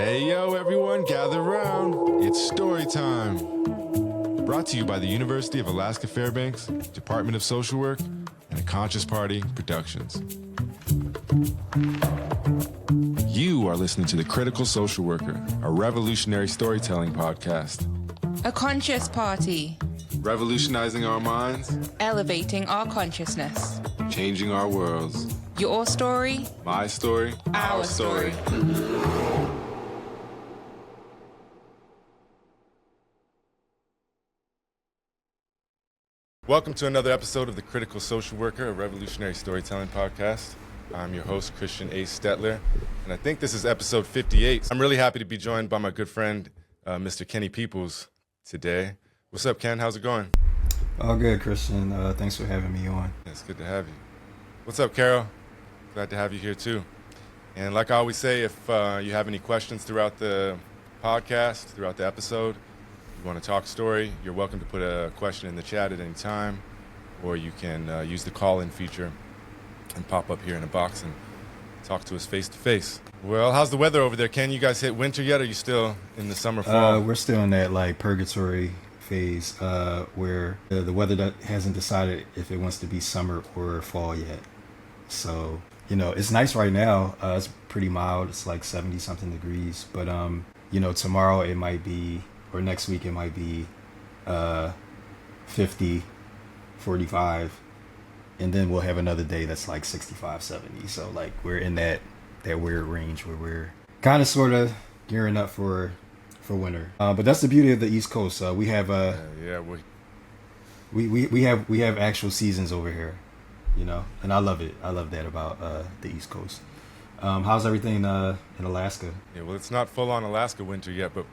Hey yo everyone, gather around. It's story time. Brought to you by the University of Alaska Fairbanks, Department of Social Work, and A Conscious Party Productions. You are listening to The Critical Social Worker, a revolutionary storytelling podcast. A conscious party. Revolutionizing our minds. Elevating our consciousness. Changing our worlds. Your story. My story. Our story. Welcome to another episode of The Critical Social Worker, a revolutionary storytelling podcast. I'm your host, Christian Ace Stettler, and I think this is episode 58. I'm really happy to be joined by my good friend, Mr. Ken Peeples today. What's up, Ken? How's it going? All good, Christian. Thanks for having me on. It's good to have you. What's up, Carol? Glad to have you here, too. And like I always say, if you have any questions throughout the podcast, throughout the episode, you want to talk story, you're welcome to put a question in the chat at any time, or you can use the call-in feature and pop up here in a box and talk to us face-to-face. Well, how's the weather over there, Ken? You guys hit winter yet, or are you still in the summer, fall? We're still in that purgatory phase where the weather hasn't decided if it wants to be summer or fall yet. So, it's nice right now. It's pretty mild. It's like 70-something degrees. But, tomorrow it might be, or next week it might be 50, 45. And then we'll have another day that's like 65, 70. So, we're in that weird range where we're kind of sort of gearing up for winter. But that's the beauty of the East Coast. We have we have actual seasons over here, and I love it. I love that about the East Coast. How's everything in Alaska? Yeah, well, it's not full-on Alaska winter yet, but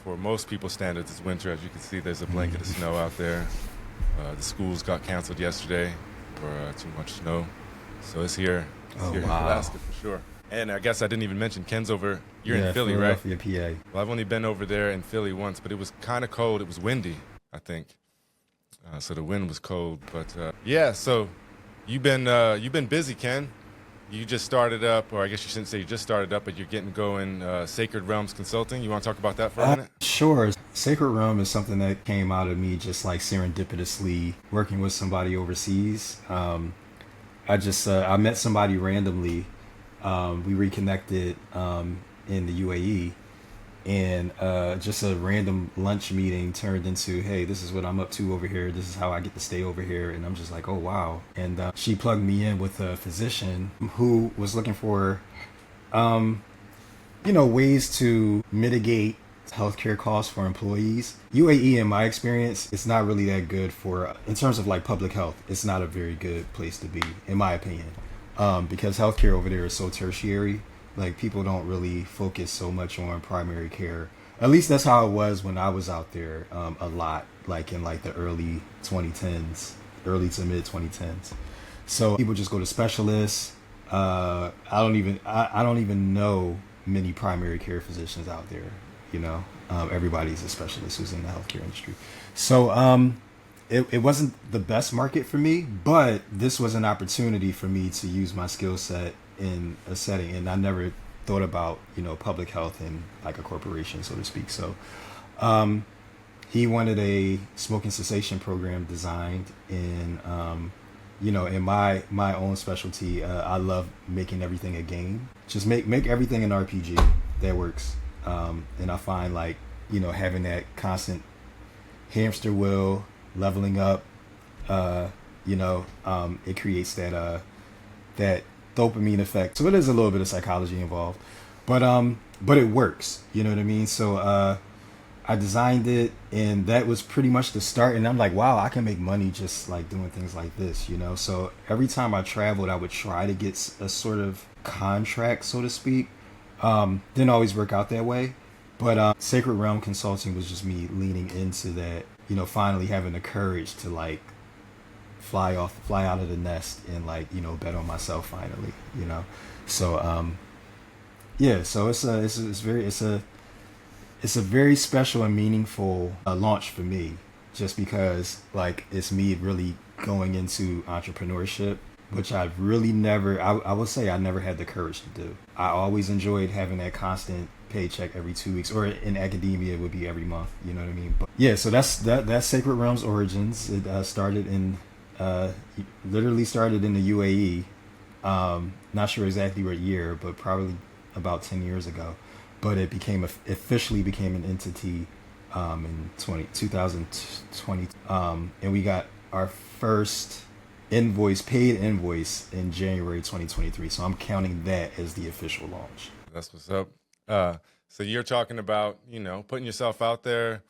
for most people's standards, it's winter. As you can see, there's a blanket of snow out there. The schools got canceled yesterday for too much snow, so it's here. It's here in Alaska for sure. And I guess I didn't even mention Ken's over. You're in Philly, right? PA. Well, I've only been over there in Philly once, but it was kind of cold. It was windy, I think. So the wind was cold, but So you've been busy, Ken. You just started up, or I guess you shouldn't say you just started up, but you're getting going. Sacred Realms Consulting. You want to talk about that for a minute? Sure. Sacred Realm is something that came out of me just serendipitously working with somebody overseas. I met somebody randomly. We reconnected in the UAE, and just a random lunch meeting turned into, hey, this is what I'm up to over here. This is how I get to stay over here. And I'm just like, oh, wow. And she plugged me in with a physician who was looking for, ways to mitigate healthcare costs for employees. UAE, in my experience, it's not really that good in terms of public health. It's not a very good place to be, in my opinion. Because healthcare over there is so tertiary, people don't really focus so much on primary care. At least that's how it was when I was out there a lot, in the early 2010s, early to mid 2010s. So people just go to specialists. I don't even know many primary care physicians out there. Everybody's a specialist who's in the healthcare industry. So It wasn't the best market for me, but this was an opportunity for me to use my skill set in a setting, and I never thought about, public health in a corporation, so to speak. So he wanted a smoking cessation program designed in, in my own specialty. I love making everything a game. Just make everything an RPG that works. And I find having that constant hamster wheel, leveling up, it creates that dopamine effect. So it is a little bit of psychology involved, but it works. You know what I mean? So I designed it, and that was pretty much the start. And I'm like, wow, I can make money just doing things like this. So every time I traveled, I would try to get a sort of contract, so to speak. Didn't always work out that way, but Sacred Realm Consulting was just me leaning into that. Finally having the courage to fly out of the nest and bet on myself finally, So so it's a very special and meaningful launch for me, just because it's me really going into entrepreneurship, which I've really never, I would say I never had the courage to do. I always enjoyed having that constant paycheck every 2 weeks, or in academia it would be every month. You know what I mean? But yeah, so that's Sacred Realm's origins. It literally started in the UAE. Not sure exactly what year, but probably about 10 years ago. But it officially became an entity in 2020. And we got our first paid invoice in January 2023. So I'm counting that as the official launch. That's what's up. So you're talking about, putting yourself out there,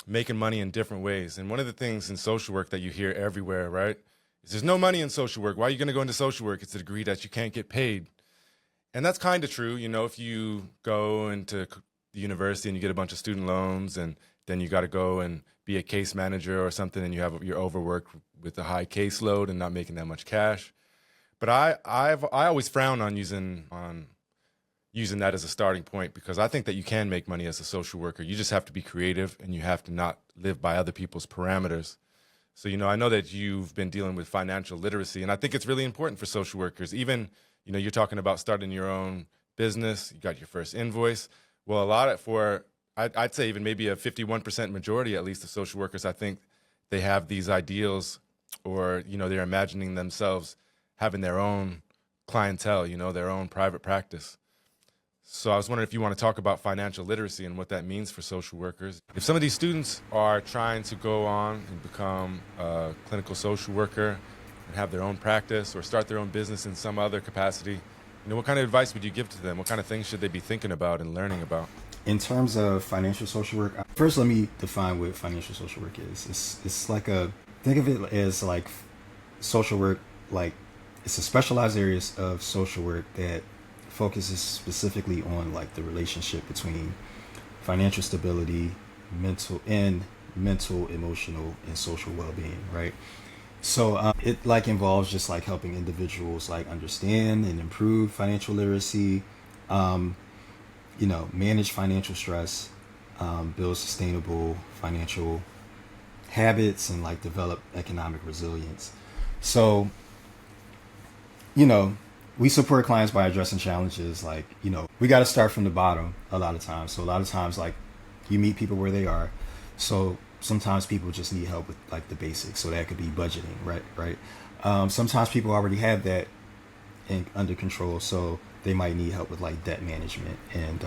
making money in different ways. And one of the things in social work that you hear everywhere, right, is there's no money in social work. Why are you going to go into social work? It's a degree that you can't get paid. And that's kind of true. If you go into the university and you get a bunch of student loans, and then you got to go and be a case manager or something, and you're overworked with a high caseload and not making that much cash. But I always frown on using that as a starting point, because I think that you can make money as a social worker. You just have to be creative, and you have to not live by other people's parameters. So, I know that you've been dealing with financial literacy, and I think it's really important for social workers. Even, you're talking about starting your own business. You got your first invoice. Well, I'd say even maybe a 51% majority, at least, of social workers, I think they have these ideals, or, they're imagining themselves having their own clientele, their own private practice. So I was wondering if you want to talk about financial literacy and what that means for social workers. If some of these students are trying to go on and become a clinical social worker and have their own practice or start their own business in some other capacity, what kind of advice would you give to them? What kind of things should they be thinking about and learning about? In terms of financial social work, first let me define what financial social work is. It's like think of it as like social work, like it's a specialized areas of social work that focuses specifically on like the relationship between financial stability, mental, emotional, and social well-being, right? So it like involves just like helping individuals like understand and improve financial literacy, manage financial stress, build sustainable financial habits, and like develop economic resilience. So, we support clients by addressing challenges like, we got to start from the bottom a lot of times. So a lot of times, like, you meet people where they are. So sometimes people just need help with like the basics. So that could be budgeting, right? Sometimes people already have that under control. So they might need help with like debt management and,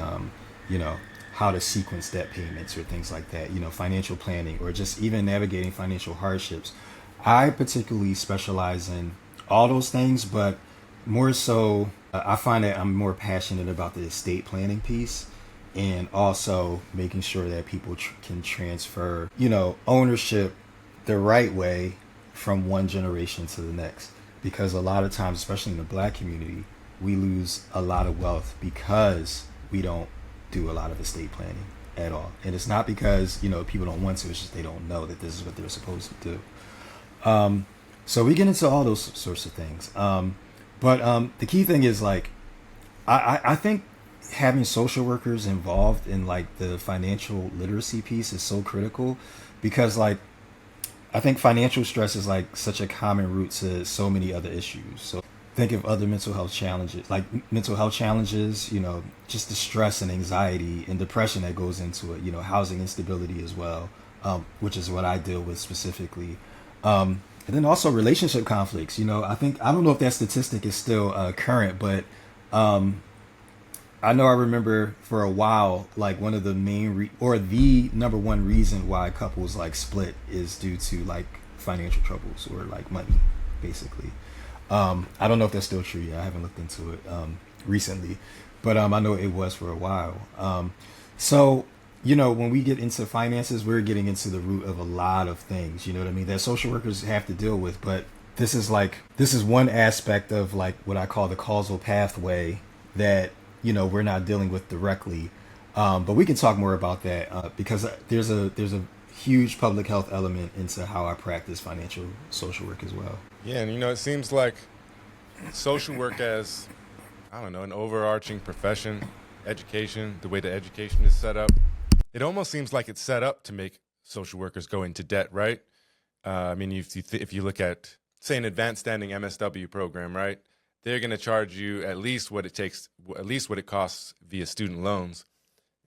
how to sequence debt payments or things like that, financial planning, or just even navigating financial hardships. I particularly specialize in all those things, but more so, I find that I'm more passionate about the estate planning piece, and also making sure that people can transfer, ownership the right way from one generation to the next. Because a lot of times, especially in the Black community, we lose a lot of wealth because we don't do a lot of estate planning at all. And it's not because, people don't want to, it's just they don't know that this is what they're supposed to do. So we get into all those sorts of things. But the key thing is like, I think having social workers involved in like the financial literacy piece is so critical, because like, I think financial stress is like such a common root to so many other issues. So think of other mental health challenges, just the stress and anxiety and depression that goes into it, housing instability as well, which is what I deal with specifically. And then also relationship conflicts. I don't know if that statistic is still current, but I know I remember for a while, like one of the main the number one reason why couples like split is due to like financial troubles or like money, basically. I don't know if that's still true yet. I haven't looked into it recently, but I know it was for a while. So when we get into finances, we're getting into the root of a lot of things, that social workers have to deal with. But this is one aspect of like what I call the causal pathway that, we're not dealing with directly. But we can talk more about that because there's a huge public health element into how I practice financial social work as well. Yeah, and it seems like social work as, an overarching profession, education, the way the education is set up, it almost seems like it's set up to make social workers go into debt, right? If you look at, say, an advanced standing MSW program, right? They're going to charge you at least what it costs via student loans.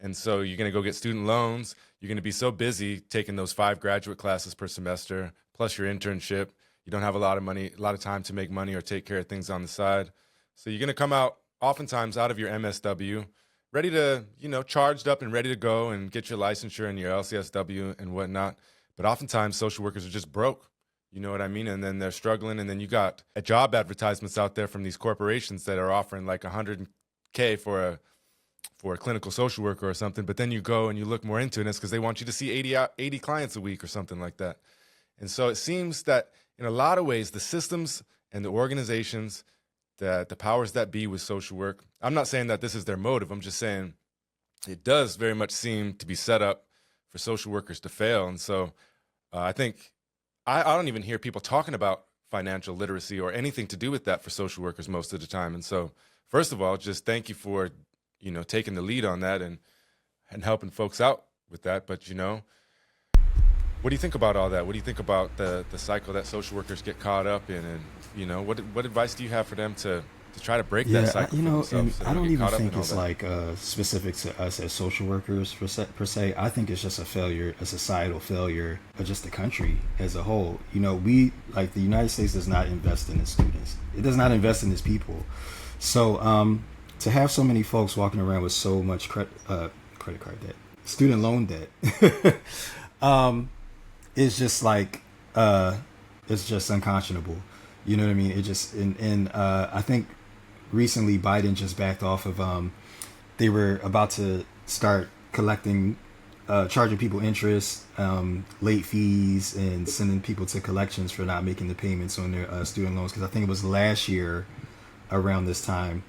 And so you're going to go get student loans. You're going to be so busy taking those 5 graduate classes per semester, plus your internship. You don't have a lot of money, a lot of time to make money or take care of things on the side. So you're going to come out oftentimes out of your MSW ready to, charged up and ready to go and get your licensure and your LCSW and whatnot. But oftentimes social workers are just broke. You know what I mean? And then they're struggling. And then you got job advertisements out there from these corporations that are offering like $100K for a clinical social worker or something. But then you go and you look more into it, and it's because they want you to see 80 clients a week or something like that. And so it seems that in a lot of ways, the systems and the organizations, the powers that be with social work, I'm not saying that this is their motive. I'm just saying it does very much seem to be set up for social workers to fail. And so I think I don't even hear people talking about financial literacy or anything to do with that for social workers most of the time. And so first of all, just thank you for, taking the lead on that and helping folks out with that. But, what do you think about all that? What do you think about the cycle that social workers get caught up in? And, what advice do you have for them to try to break that cycle? And I don't even think it's like specific to us as social workers per se. I think it's just a failure, a societal failure of just the country as a whole. We, like the United States, does not invest in its students. It does not invest in its people. So to have so many folks walking around with so much credit card debt, student loan debt, it's just like it's just unconscionable. You know what I mean? It just and I think recently Biden just backed off of they were about to start collecting charging people interest, late fees, and sending people to collections for not making the payments on their student loans, because I think it was last year around this time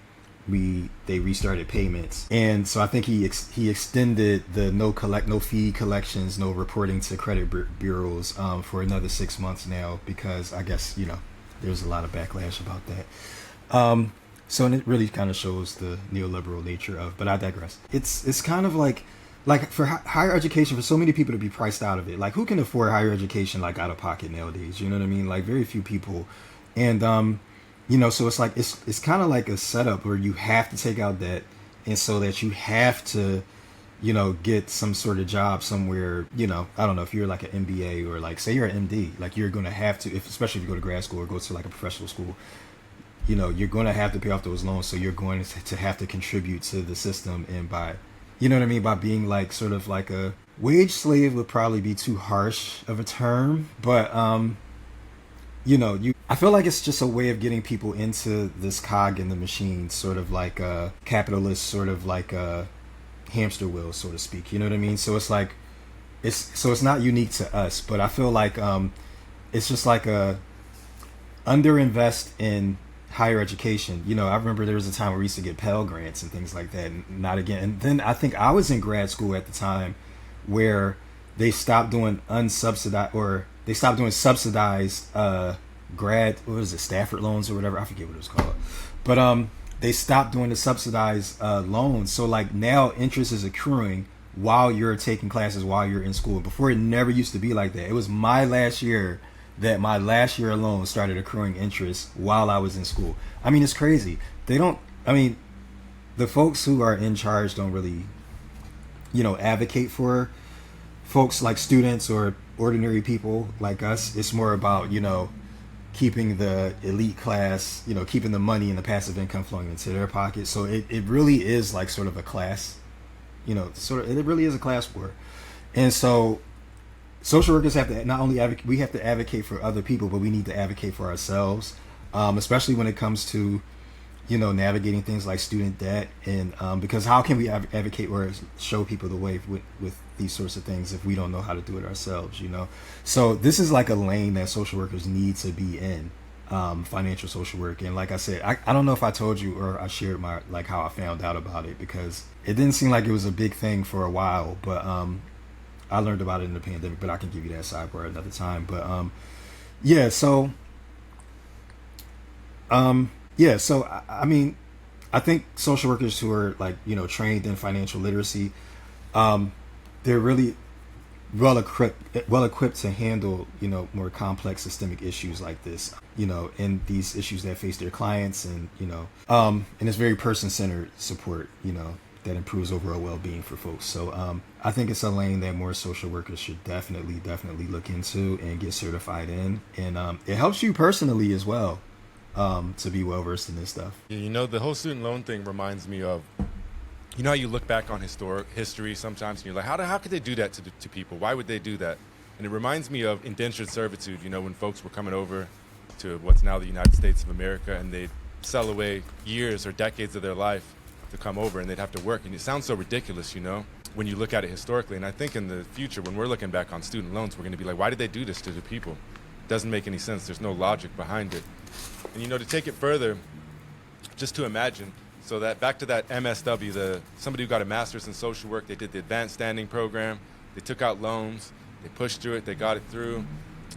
they restarted payments. And so I think he extended the no fee collections, no reporting to credit bureaus for another 6 months now, because I guess there's a lot of backlash about that. So and it really kind of shows the neoliberal nature of, but I digress. It's kind of like for higher education, for so many people to be priced out of it. Like, who can afford higher education like out of pocket nowadays? You know what I mean? Like, very few people. And so it's like it's kind of like a setup where you have to take out debt, and so that you have to get some sort of job somewhere. I don't know, if you're like an MBA or like, say you're an MD, like you're going to have to, especially if you go to grad school or go to like a professional school, you're going to have to pay off those loans. So you're going to have to contribute to the system, and by, by being like sort of like a wage slave would probably be too harsh of a term, but I feel like it's just a way of getting people into this cog in the machine, sort of like a capitalist, sort of like a hamster wheel, so to speak. You know what I mean? So it's like, it's not unique to us, but I feel like it's just like a underinvest in higher education. I remember there was a time where we used to get Pell Grants and things like that, and not again. And then I think I was in grad school at the time where they stopped doing unsubsidized, or they stopped doing subsidized Stafford loans or whatever. I forget what it was called. But they stopped doing the subsidized loans. So like now interest is accruing while you're taking classes, while you're in school. Before, it never used to be like that. It was my last year that my last year alone started accruing interest while I was in school. I mean, it's crazy. The folks who are in charge don't really, advocate for folks like students or ordinary people like us. It's more about, keeping the elite class, keeping the money and the passive income flowing into their pocket. So it really is like sort of a class, it really is a class war. And so social workers have to not only we have to advocate for other people, but we need to advocate for ourselves, especially when it comes to, navigating things like student debt. And because how can we advocate or show people the way with these sorts of things if we don't know how to do it ourselves? So this is like a lane that social workers need to be in, financial social work. And like I said, I don't know if I told you or I shared my, like, how I found out about it, because it didn't seem like it was a big thing for a while, but I learned about it in the pandemic. But I can give you that sidebar another time. But so I mean, I think social workers who are like, trained in financial literacy, they're really well equipped to handle, more complex systemic issues like this, and these issues that face their clients, and, and it's very person-centered support, that improves overall well-being for folks. So I think it's a lane that more social workers should definitely look into and get certified in. And it helps you personally as well to be well-versed in this stuff. You know, the whole student loan thing reminds me of, you know how you look back on history sometimes and you're like, how could they do that to people? Why would they do that? And it reminds me of indentured servitude, you know, when folks were coming over to what's now the United States of America, and they'd sell away years or decades of their life to come over, and they'd have to work. And it sounds so ridiculous, you know, when you look at it historically. And I think in the future, when we're looking back on student loans, we're going to be like, why did they do this to the people? It doesn't make any sense. There's no logic behind it. And, you know, to take it further, just to imagine, so that back to that MSW, somebody who got a master's in social work, they did the advanced standing program, they took out loans, they pushed through it, they got it through,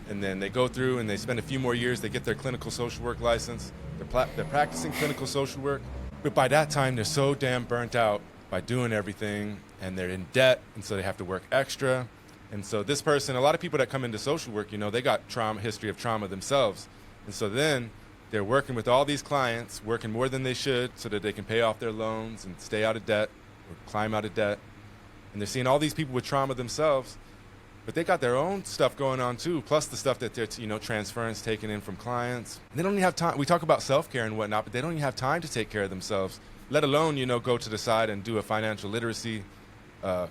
and then they go through and they spend a few more years, they get their clinical social work license, they're practicing clinical social work, but by that time they're so damn burnt out by doing everything, and they're in debt, and so they have to work extra. And so this person, a lot of people that come into social work, you know, they got history of trauma themselves, and so then they're working with all these clients, working more than they should so that they can pay off their loans and stay out of debt or climb out of debt. And they're seeing all these people with trauma themselves, but they got their own stuff going on too, plus the stuff that they're, you know, transference taken in from clients. And they don't even have time. We talk about self-care and whatnot, but they don't even have time to take care of themselves, let alone, you know, go to the side and do a financial literacy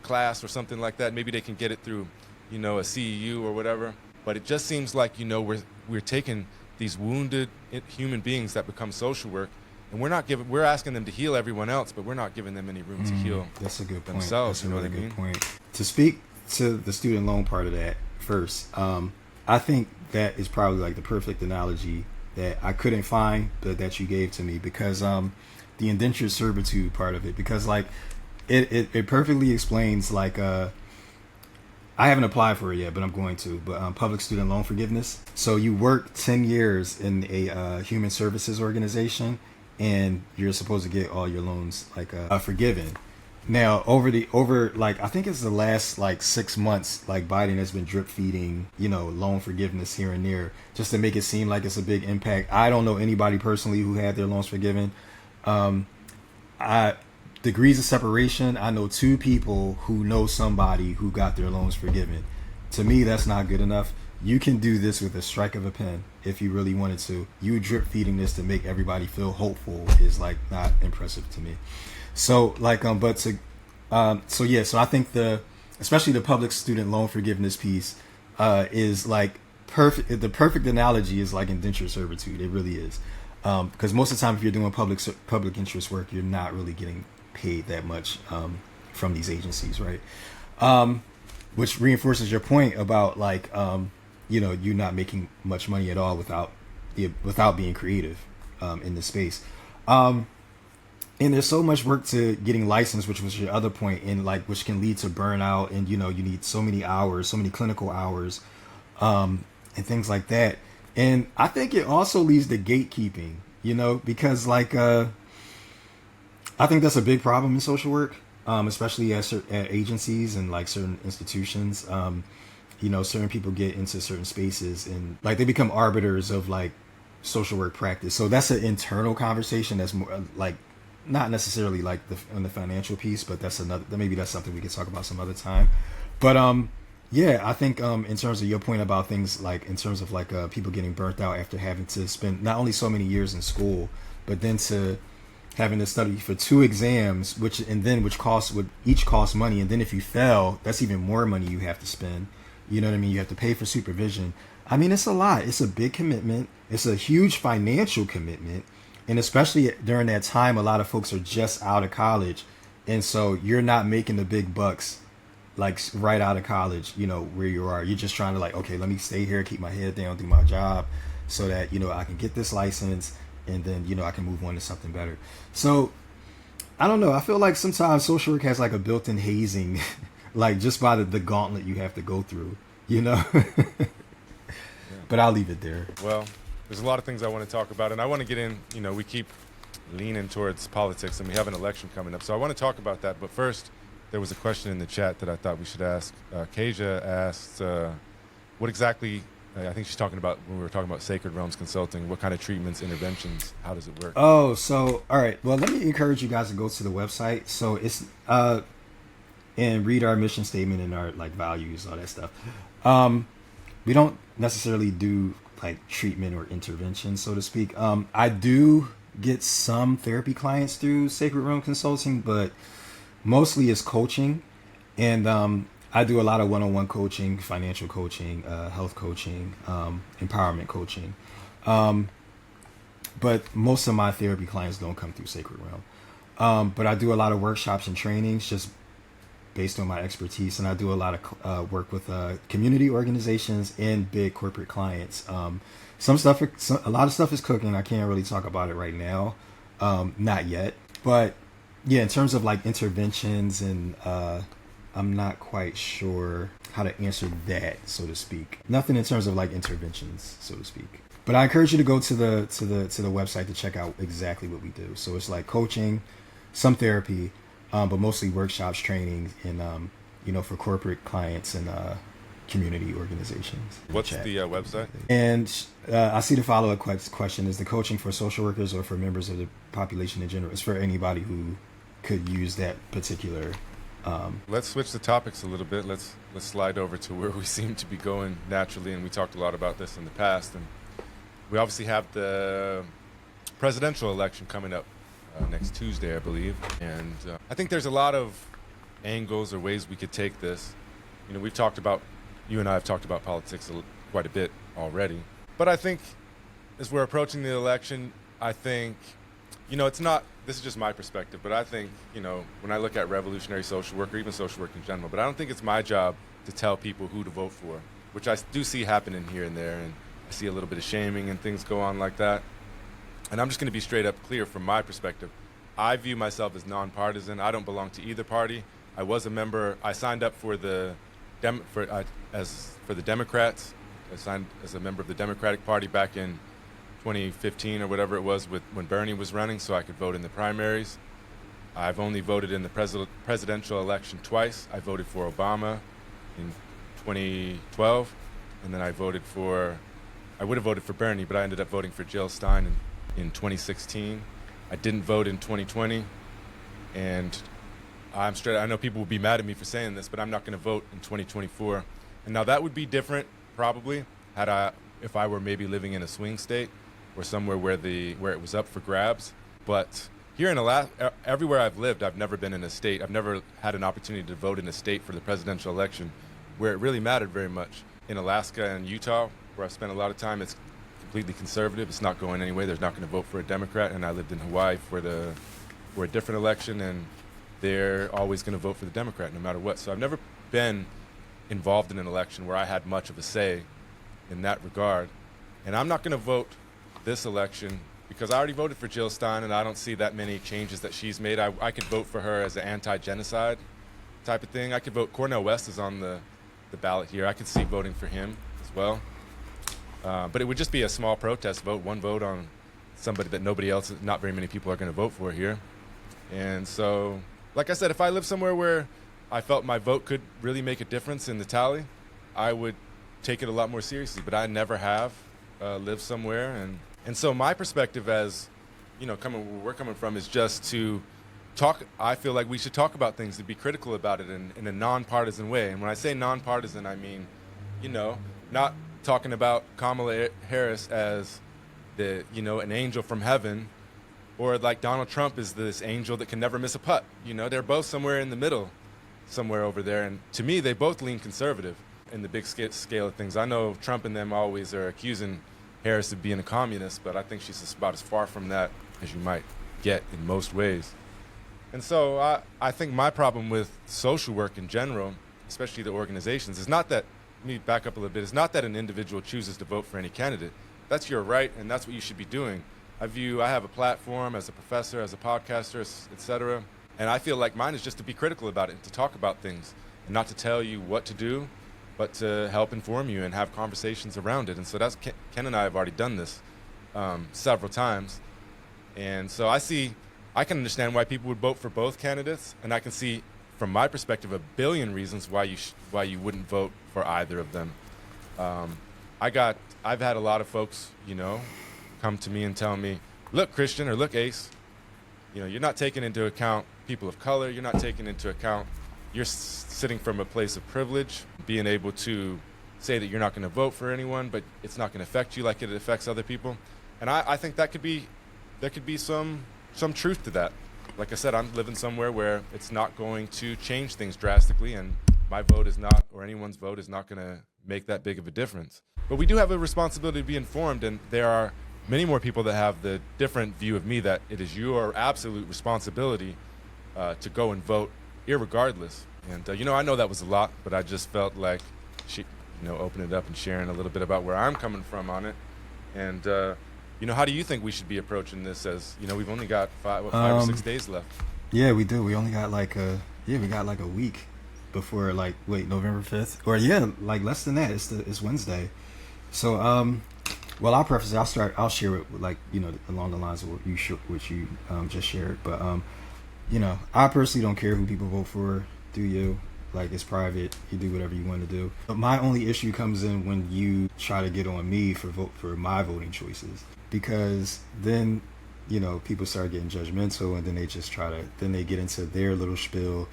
class or something like that. Maybe they can get it through, you know, a CEU or whatever. But it just seems like, you know, we're taking these wounded human beings that become social work, and we're asking them to heal everyone else, but we're not giving them any room to heal. That's a good point. Themselves. That's a really good point. Point. To speak to the student loan part of that first, I think that is probably like the perfect analogy that I couldn't find, but that you gave to me, because the indentured servitude part of it, because like it perfectly explains like I haven't applied for it yet, but I'm going to. But public student loan forgiveness. So you work 10 years in a human services organization, and you're supposed to get all your loans like forgiven. Now, over like I think it's the last like 6 months, like Biden has been drip feeding, you know, loan forgiveness here and there, just to make it seem like it's a big impact. I don't know anybody personally who had their loans forgiven. Degrees of separation, I know 2 people who know somebody who got their loans forgiven. To me, that's not good enough. You can do this with a strike of a pen if you really wanted to. You drip feeding this to make everybody feel hopeful is like not impressive to me. So like so I think especially the public student loan forgiveness piece is like perfect. The perfect analogy is like indentured servitude. It really is, because most of the time if you're doing public interest work, you're not really getting paid that much from these agencies, right? Which reinforces your point about like you know, you not making much money at all without being creative in this space. And there's so much work to getting licensed, which was your other point, and like which can lead to burnout, and you know, you need so many hours, so many clinical hours, and things like that. And I think it also leads to gatekeeping, you know, because like I think that's a big problem in social work, especially at agencies and like certain institutions. You know, certain people get into certain spaces and like they become arbiters of like social work practice. So that's an internal conversation that's more like not necessarily like on the financial piece, but maybe that's something we can talk about some other time. But yeah, I think in terms of your point about things like in terms of like people getting burnt out after having to spend not only so many years in school, but then to having to study for 2 exams, which would each cost money, and then if you fail, that's even more money you have to spend. You know what I mean? You have to pay for supervision. I mean, it's a lot. It's a big commitment. It's a huge financial commitment. And especially during that time, a lot of folks are just out of college. And so you're not making the big bucks like right out of college, you know, where you are. You're just trying to like, okay, let me stay here, keep my head down, do my job so that, you know, I can get this license and then, you know, I can move on to something better. So I don't know. I feel like sometimes social work has like a built-in hazing, like just by the gauntlet you have to go through, you know. Yeah. But I'll leave it there. Well, there's a lot of things I want to talk about, and I want to get in, you know, we keep leaning towards politics, and we have an election coming up. So I want to talk about that. But first, there was a question in the chat that I thought we should ask. Kasia asked, what exactly I think she's talking about when we were talking about Sacred Realms Consulting. What kind of treatments, interventions? How does it work? Oh, so all right. Well, let me encourage you guys to go to the website. So it's and read our mission statement and our like values, all that stuff. We don't necessarily do like treatment or intervention, so to speak. I do get some therapy clients through Sacred Realm Consulting, but mostly it's coaching, and I do a lot of one-on-one coaching, financial coaching, health coaching, empowerment coaching. But most of my therapy clients don't come through Sacred Realm. But I do a lot of workshops and trainings just based on my expertise, and I do a lot of work with community organizations and big corporate clients. A lot of stuff is cooking. I can't really talk about it right now, not yet. But yeah, in terms of like interventions, and I'm not quite sure how to answer that, so to speak. Nothing in terms of like interventions, so to speak. But I encourage you to go to the website to check out exactly what we do. So it's like coaching, some therapy, but mostly workshops, trainings, and for corporate clients and community organizations. What's the website? And I see the follow-up question: is the coaching for social workers or for members of the population in general? It's for anybody who could use that particular. Let's switch the topics a little bit. Let's slide over to where we seem to be going naturally, and we talked a lot about this in the past. And we obviously have the presidential election coming up next Tuesday, I believe. And I think there's a lot of angles or ways we could take this. You and I have talked about politics quite a bit already. But I think as we're approaching the election, I think, it's not, this is just my perspective, but I think, when I look at revolutionary social work or even social work in general, but I don't think it's my job to tell people who to vote for, which I do see happening here and there. And I see a little bit of shaming and things go on like that. And I'm just going to be straight up clear from my perspective. I view myself as nonpartisan. I don't belong to either party. I was a member. I signed up for the Democrats. I signed as a member of the Democratic Party back in 2015 or whatever it was when Bernie was running, so I could vote in the primaries. I've only voted in the presidential election twice. I voted for Obama in 2012, and then I would have voted for Bernie, but I ended up voting for Jill Stein in 2016. I didn't vote in 2020, and I'm straight. I know people will be mad at me for saying this, but I'm not going to vote in 2024. And now that would be different, probably, if I were maybe living in a swing state or somewhere where it was up for grabs. But here in Alaska, everywhere I've lived, I've never been in a state. I've never had an opportunity to vote in a state for the presidential election where it really mattered very much. In Alaska and Utah, where I've spent a lot of time, it's completely conservative. It's not going anywhere. They're not going to vote for a Democrat. And I lived in Hawaii for a different election, and they're always going to vote for the Democrat no matter what. So I've never been involved in an election where I had much of a say in that regard. And I'm not going to vote this election because I already voted for Jill Stein, and I don't see that many changes that she's made. I could vote for her as an anti-genocide type of thing. I could vote. Cornel West is on the ballot here. I could see voting for him as well. But it would just be a small protest vote, one vote on somebody that not very many people are going to vote for here. And so, like I said, if I lived somewhere where I felt my vote could really make a difference in the tally, I would take it a lot more seriously. But I never have lived somewhere. And so my perspective as, where we're coming from is just to talk. I feel like we should talk about things, to be critical about it in a nonpartisan way. And when I say nonpartisan, I mean, not talking about Kamala Harris as an angel from heaven, or like Donald Trump is this angel that can never miss a putt. They're both somewhere in the middle, somewhere over there. And to me, they both lean conservative in the big scale of things. I know Trump and them always are accusing Harris of being a communist, but I think she's about as far from that as you might get in most ways. And so I think my problem with social work in general, especially the organizations, is not that, let me back up a little bit, it's not that an individual chooses to vote for any candidate. That's your right, and that's what you should be doing. I have a platform as a professor, as a podcaster, etc., and I feel like mine is just to be critical about it and to talk about things and not to tell you what to do, but to help inform you and have conversations around it. And so Ken and I have already done this several times. And so I can understand why people would vote for both candidates, and I can see, from my perspective, a billion reasons why you wouldn't vote for either of them. I've had a lot of folks, come to me and tell me, look, Christian, or look, Ace, you're not taking into account people of color. You're not taking into account, you're sitting from a place of privilege, being able to say that you're not going to vote for anyone, but it's not going to affect you like it affects other people. And I think there could be some truth to that. Like I said, I'm living somewhere where it's not going to change things drastically, and my vote is not, or anyone's vote is not going to make that big of a difference. But we do have a responsibility to be informed, and there are many more people that have the different view of me, that it is your absolute responsibility to go and vote irregardless. And, I know that was a lot, but I just felt like, opening it up and sharing a little bit about where I'm coming from on it. And, how do you think we should be approaching this, as, we've only got 5 or 6 days left? Yeah, we do. We only got we got like a week before, November 5th, or less than that. It's Wednesday. So, I'll preface it. I'll share it along the lines of what you just shared. But I personally don't care who people vote for. Do you? It's private. You do whatever you want to do. But my only issue comes in when you try to get on me for my voting choices, because then people start getting judgmental, and then they just they get into their little spiel,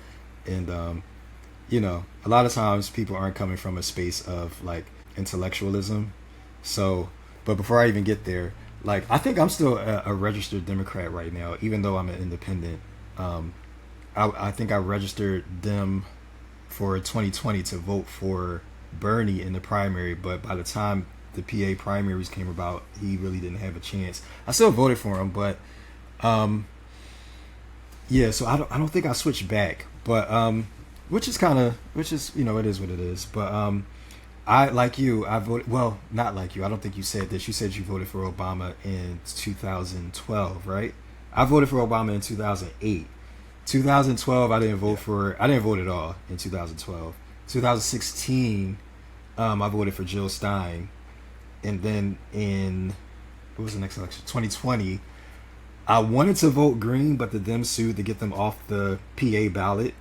and a lot of times people aren't coming from a space of intellectualism. So, but before I even get there, I think I'm still a registered Democrat right now, even though I'm an independent. I think I registered Dem for 2020 to vote for Bernie in the primary, but by the time the PA primaries came about, he really didn't have a chance. I still voted for him, but so I don't think I switched back, but which is it is what it is. But I voted, well, not like you. I don't think you said this. You said you voted for Obama in 2012, right? I voted for Obama in 2008. 2012, I didn't vote at all in 2012. 2016, I voted for Jill Stein. And then what was the next election? 2020, I wanted to vote Green, but the Dems sued to get them off the PA ballot.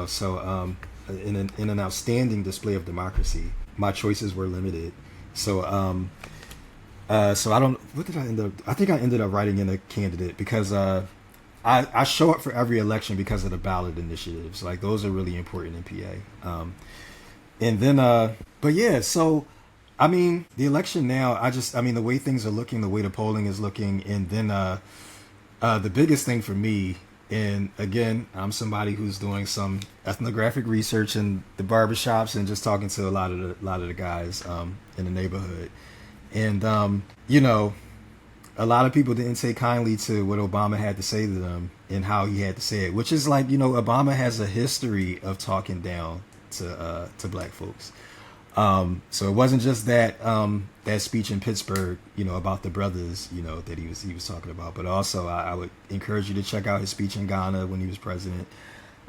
So in an outstanding display of democracy, my choices were limited. So so I don't. What did I end up? I think I ended up writing in a candidate because I show up for every election because of the ballot initiatives. Those are really important in PA. And then but yeah, so I mean the election now. The way things are looking, the way the polling is looking, and then the biggest thing for me. And again, I'm somebody who's doing some ethnographic research in the barbershops and just talking to a lot of the guys in the neighborhood. And a lot of people didn't take kindly to what Obama had to say to them and how he had to say it, which is Obama has a history of talking down to black folks. So it wasn't just that speech in Pittsburgh, about the brothers, that he was talking about, but also I would encourage you to check out his speech in Ghana when he was president.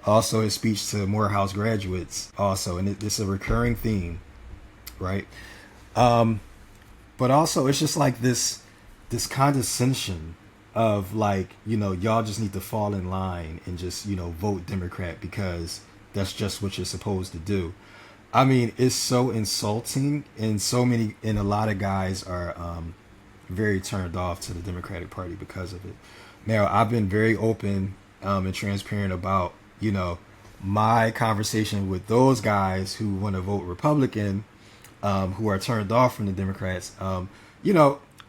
Also his speech to Morehouse graduates also, and it's a recurring theme, right? But also it's just this condescension of y'all just need to fall in line and just vote Democrat because that's just what you're supposed to do. I mean, it's so insulting, and a lot of guys are very turned off to the Democratic Party because of it. Now, I've been very open and transparent about my conversation with those guys who want to vote Republican, who are turned off from the Democrats. I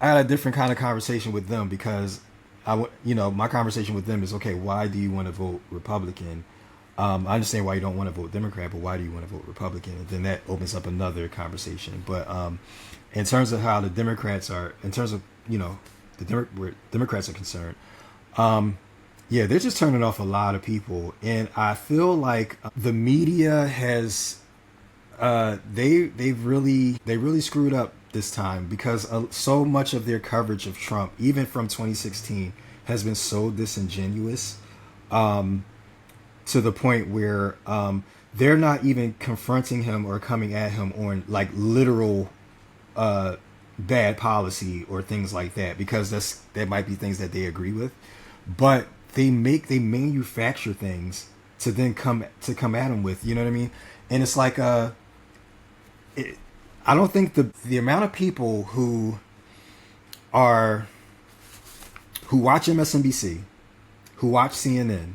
had a different kind of conversation with them because my conversation with them is, okay, why do you want to vote Republican? I understand why you don't want to vote Democrat, but why do you want to vote Republican? And then that opens up another conversation. But in terms of how the Democrats are, in terms of where Democrats are concerned, they're just turning off a lot of people, and I feel like the media has they really screwed up this time because so much of their coverage of Trump, even from 2016, has been so disingenuous. To the point where they're not even confronting him or coming at him on literal bad policy or things like that, because that might be things that they agree with, but they manufacture things to then come at him with, you know what I mean? And it's I don't think the amount of people who watch MSNBC, who watch CNN,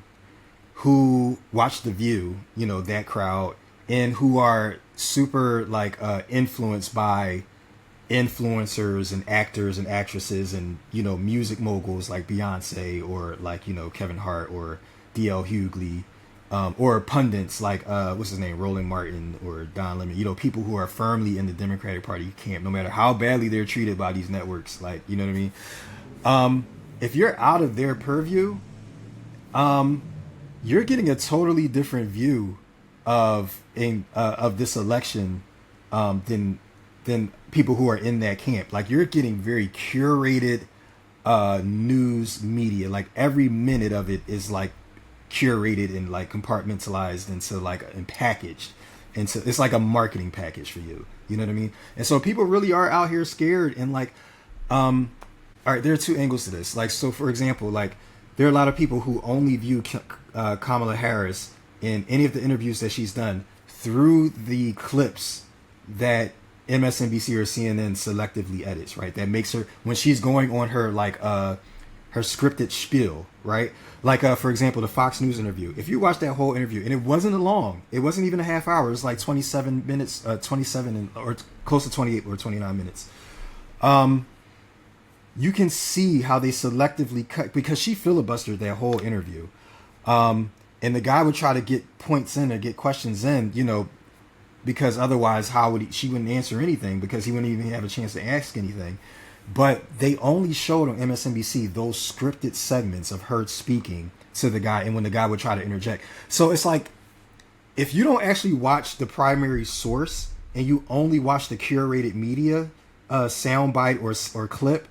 who watch The View, you know, that crowd, and who are super like influenced by influencers and actors and actresses and, you know, music moguls like Beyonce or like, you know, Kevin Hart or DL Hughley, or pundits like what's his name, Roland Martin or Don Lemon, you know, people who are firmly in the Democratic Party camp, no matter how badly they're treated by these networks, like, you know what I mean? If you're out of their purview, you're getting a totally different view of this election than people who are in that camp. Like, you're getting very curated news media. Like, every minute of it is like curated and like compartmentalized into like and packaged, and so it's like a marketing package for you. You know what I mean? And so people really are out here scared and like, all right, there are two angles to this. Like, so for example, like there are a lot of people who only view Kamala Harris in any of the interviews that she's done through the clips that MSNBC or CNN selectively edits, right? That makes her, when she's going on her like her scripted spiel, right? Like for example, the Fox News interview. If you watch that whole interview, and it wasn't long, it wasn't even a half hour. It was like 27 minutes, 27 or close to 28 or 29 minutes. You can see how they selectively cut, because she filibustered that whole interview. And the guy would try to get points in or get questions in, you know, because otherwise she wouldn't answer anything, because he wouldn't even have a chance to ask anything. But they only showed on MSNBC those scripted segments of her speaking to the guy, and when the guy would try to interject. So it's like, if you don't actually watch the primary source and you only watch the curated media soundbite or clip,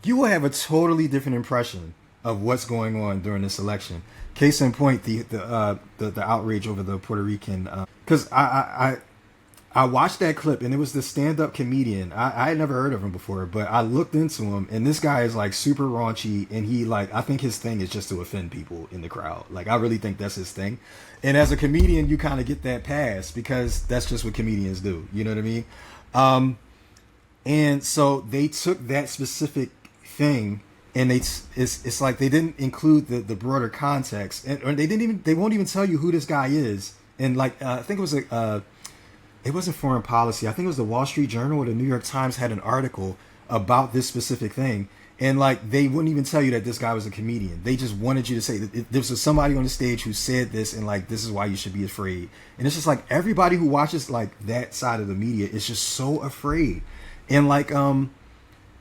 you will have a totally different impression of what's going on during this election. Case in point, the outrage over the Puerto Rican, because I watched that clip, and it was this stand-up comedian. I had never heard of him before, but I looked into him, and this guy is like super raunchy, and he like, I think his thing is just to offend people in the crowd. Like, I really think that's his thing. And as a comedian, you kind of get that pass because that's just what comedians do. You know what I mean? And so they took that specific thing, and it's like they didn't include the broader context, and or they won't even tell you who this guy is. And like I think it was it wasn't Foreign Policy. I think it was the Wall Street Journal or the New York Times had an article about this specific thing. And like, they wouldn't even tell you that this guy was a comedian. They just wanted you to say that there was somebody on the stage who said this, and like, this is why you should be afraid. And it's just like, everybody who watches like that side of the media is just so afraid. And like,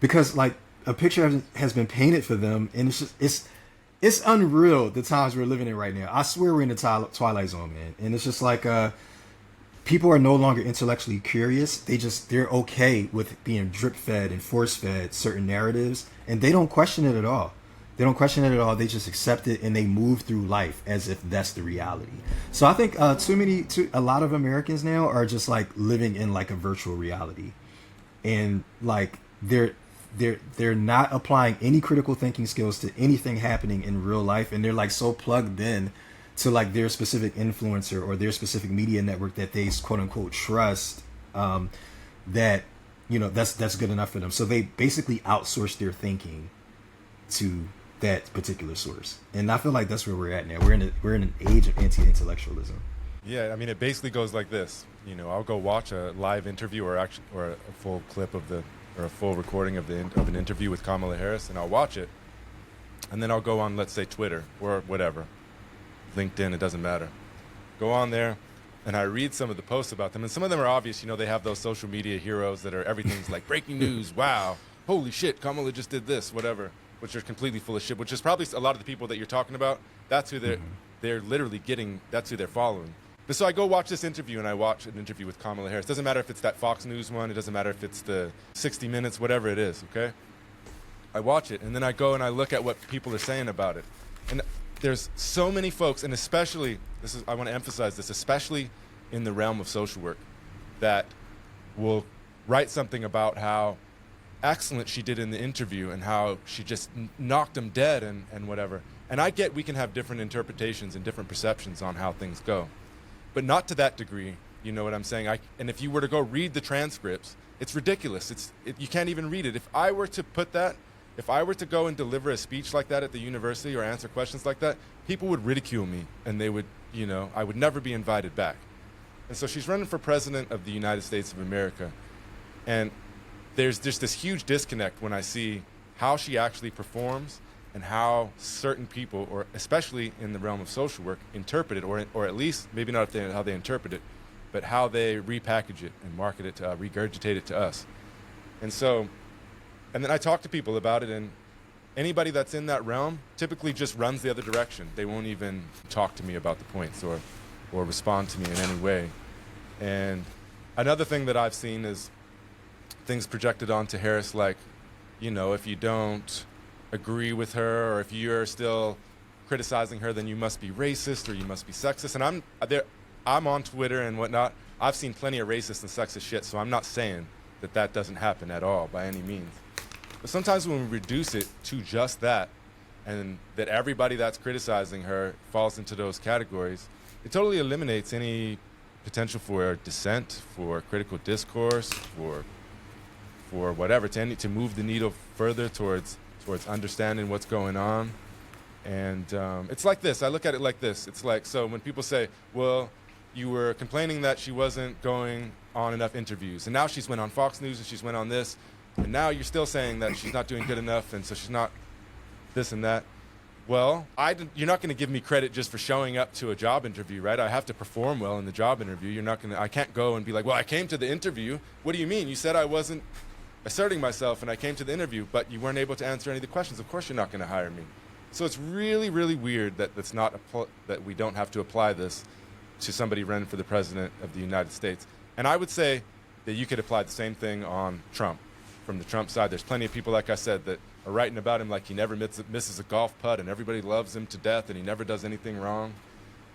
because like a picture has been painted for them, and it's unreal the times we're living in right now. I swear we're in the Twilight Zone, man. And it's just like, people are no longer intellectually curious. They're okay with being drip fed and force fed certain narratives, and they don't question it at all. They don't question it at all. They just accept it, and they move through life as if that's the reality. So I think a lot of Americans now are just like living in like a virtual reality, and like they're not applying any critical thinking skills to anything happening in real life, and they're like so plugged in to like their specific influencer or their specific media network that they quote unquote trust, that, you know, that's good enough for them. So they basically outsource their thinking to that particular source. And I feel like that's where we're at now. We're in an age of anti-intellectualism. Yeah, I mean, it basically goes like this. You know, I'll go watch a live interview or a full clip or a full recording of an interview with Kamala Harris, and I'll watch it, and then I'll go on, let's say, Twitter or whatever, LinkedIn, it doesn't matter. Go on there, and I read some of the posts about them, and some of them are obvious. You know, they have those social media heroes that are, everything's like breaking news, wow, holy shit, Kamala just did this, whatever, which are completely full of shit, which is probably a lot of the people that you're talking about. That's who they're literally getting, that's who they're following. But so I go watch this interview, and I watch an interview with Kamala Harris. Doesn't matter if it's that Fox News one, it doesn't matter if it's the 60 Minutes, whatever it is, okay? I watch it, and then I go and I look at what people are saying about it. And there's so many folks, and especially, I want to emphasize this, especially in the realm of social work, that will write something about how excellent she did in the interview and how she just knocked them dead and whatever. And I get we can have different interpretations and different perceptions on how things go, but not to that degree You know what I'm saying? And if you were to go read the transcripts, it's ridiculous. You can't even read it. If I were to go and deliver a speech like that at the university or answer questions like that, people would ridicule me, and they would, I would never be invited back. And so she's running for president of the United States of America. And there's just this huge disconnect when I see how she actually performs and how certain people, or especially in the realm of social work, interpret it, or at least maybe not how they interpret it, but how they repackage it and market it, regurgitate it to us. And then I talk to people about it, and anybody that's in that realm typically just runs the other direction. They won't even talk to me about the points or respond to me in any way. And another thing that I've seen is things projected onto Harris, like, if you don't agree with her, or if you're still criticizing her, then you must be racist or you must be sexist. And I'm on Twitter and whatnot. I've seen plenty of racist and sexist shit, so I'm not saying that doesn't happen at all by any means. But sometimes when we reduce it to just that, and that everybody that's criticizing her falls into those categories, it totally eliminates any potential for dissent, for critical discourse, for whatever, to move the needle further towards understanding what's going on. And it's like this. I look at it like this. It's like, so when people say, well, you were complaining that she wasn't going on enough interviews, and now she's went on Fox News and she's went on this, and now you're still saying that she's not doing good enough, and so she's not this and that. Well, you're not going to give me credit just for showing up to a job interview, right? I have to perform well in the job interview. I can't go and be like, well, I came to the interview. What do you mean? You said I wasn't asserting myself and I came to the interview, but you weren't able to answer any of the questions. Of course you're not going to hire me. So it's really, really weird that that we don't have to apply this to somebody running for the president of the United States. And I would say that you could apply the same thing on Trump. From the Trump side, there's plenty of people, like I said, that are writing about him like he never misses a golf putt and everybody loves him to death and he never does anything wrong.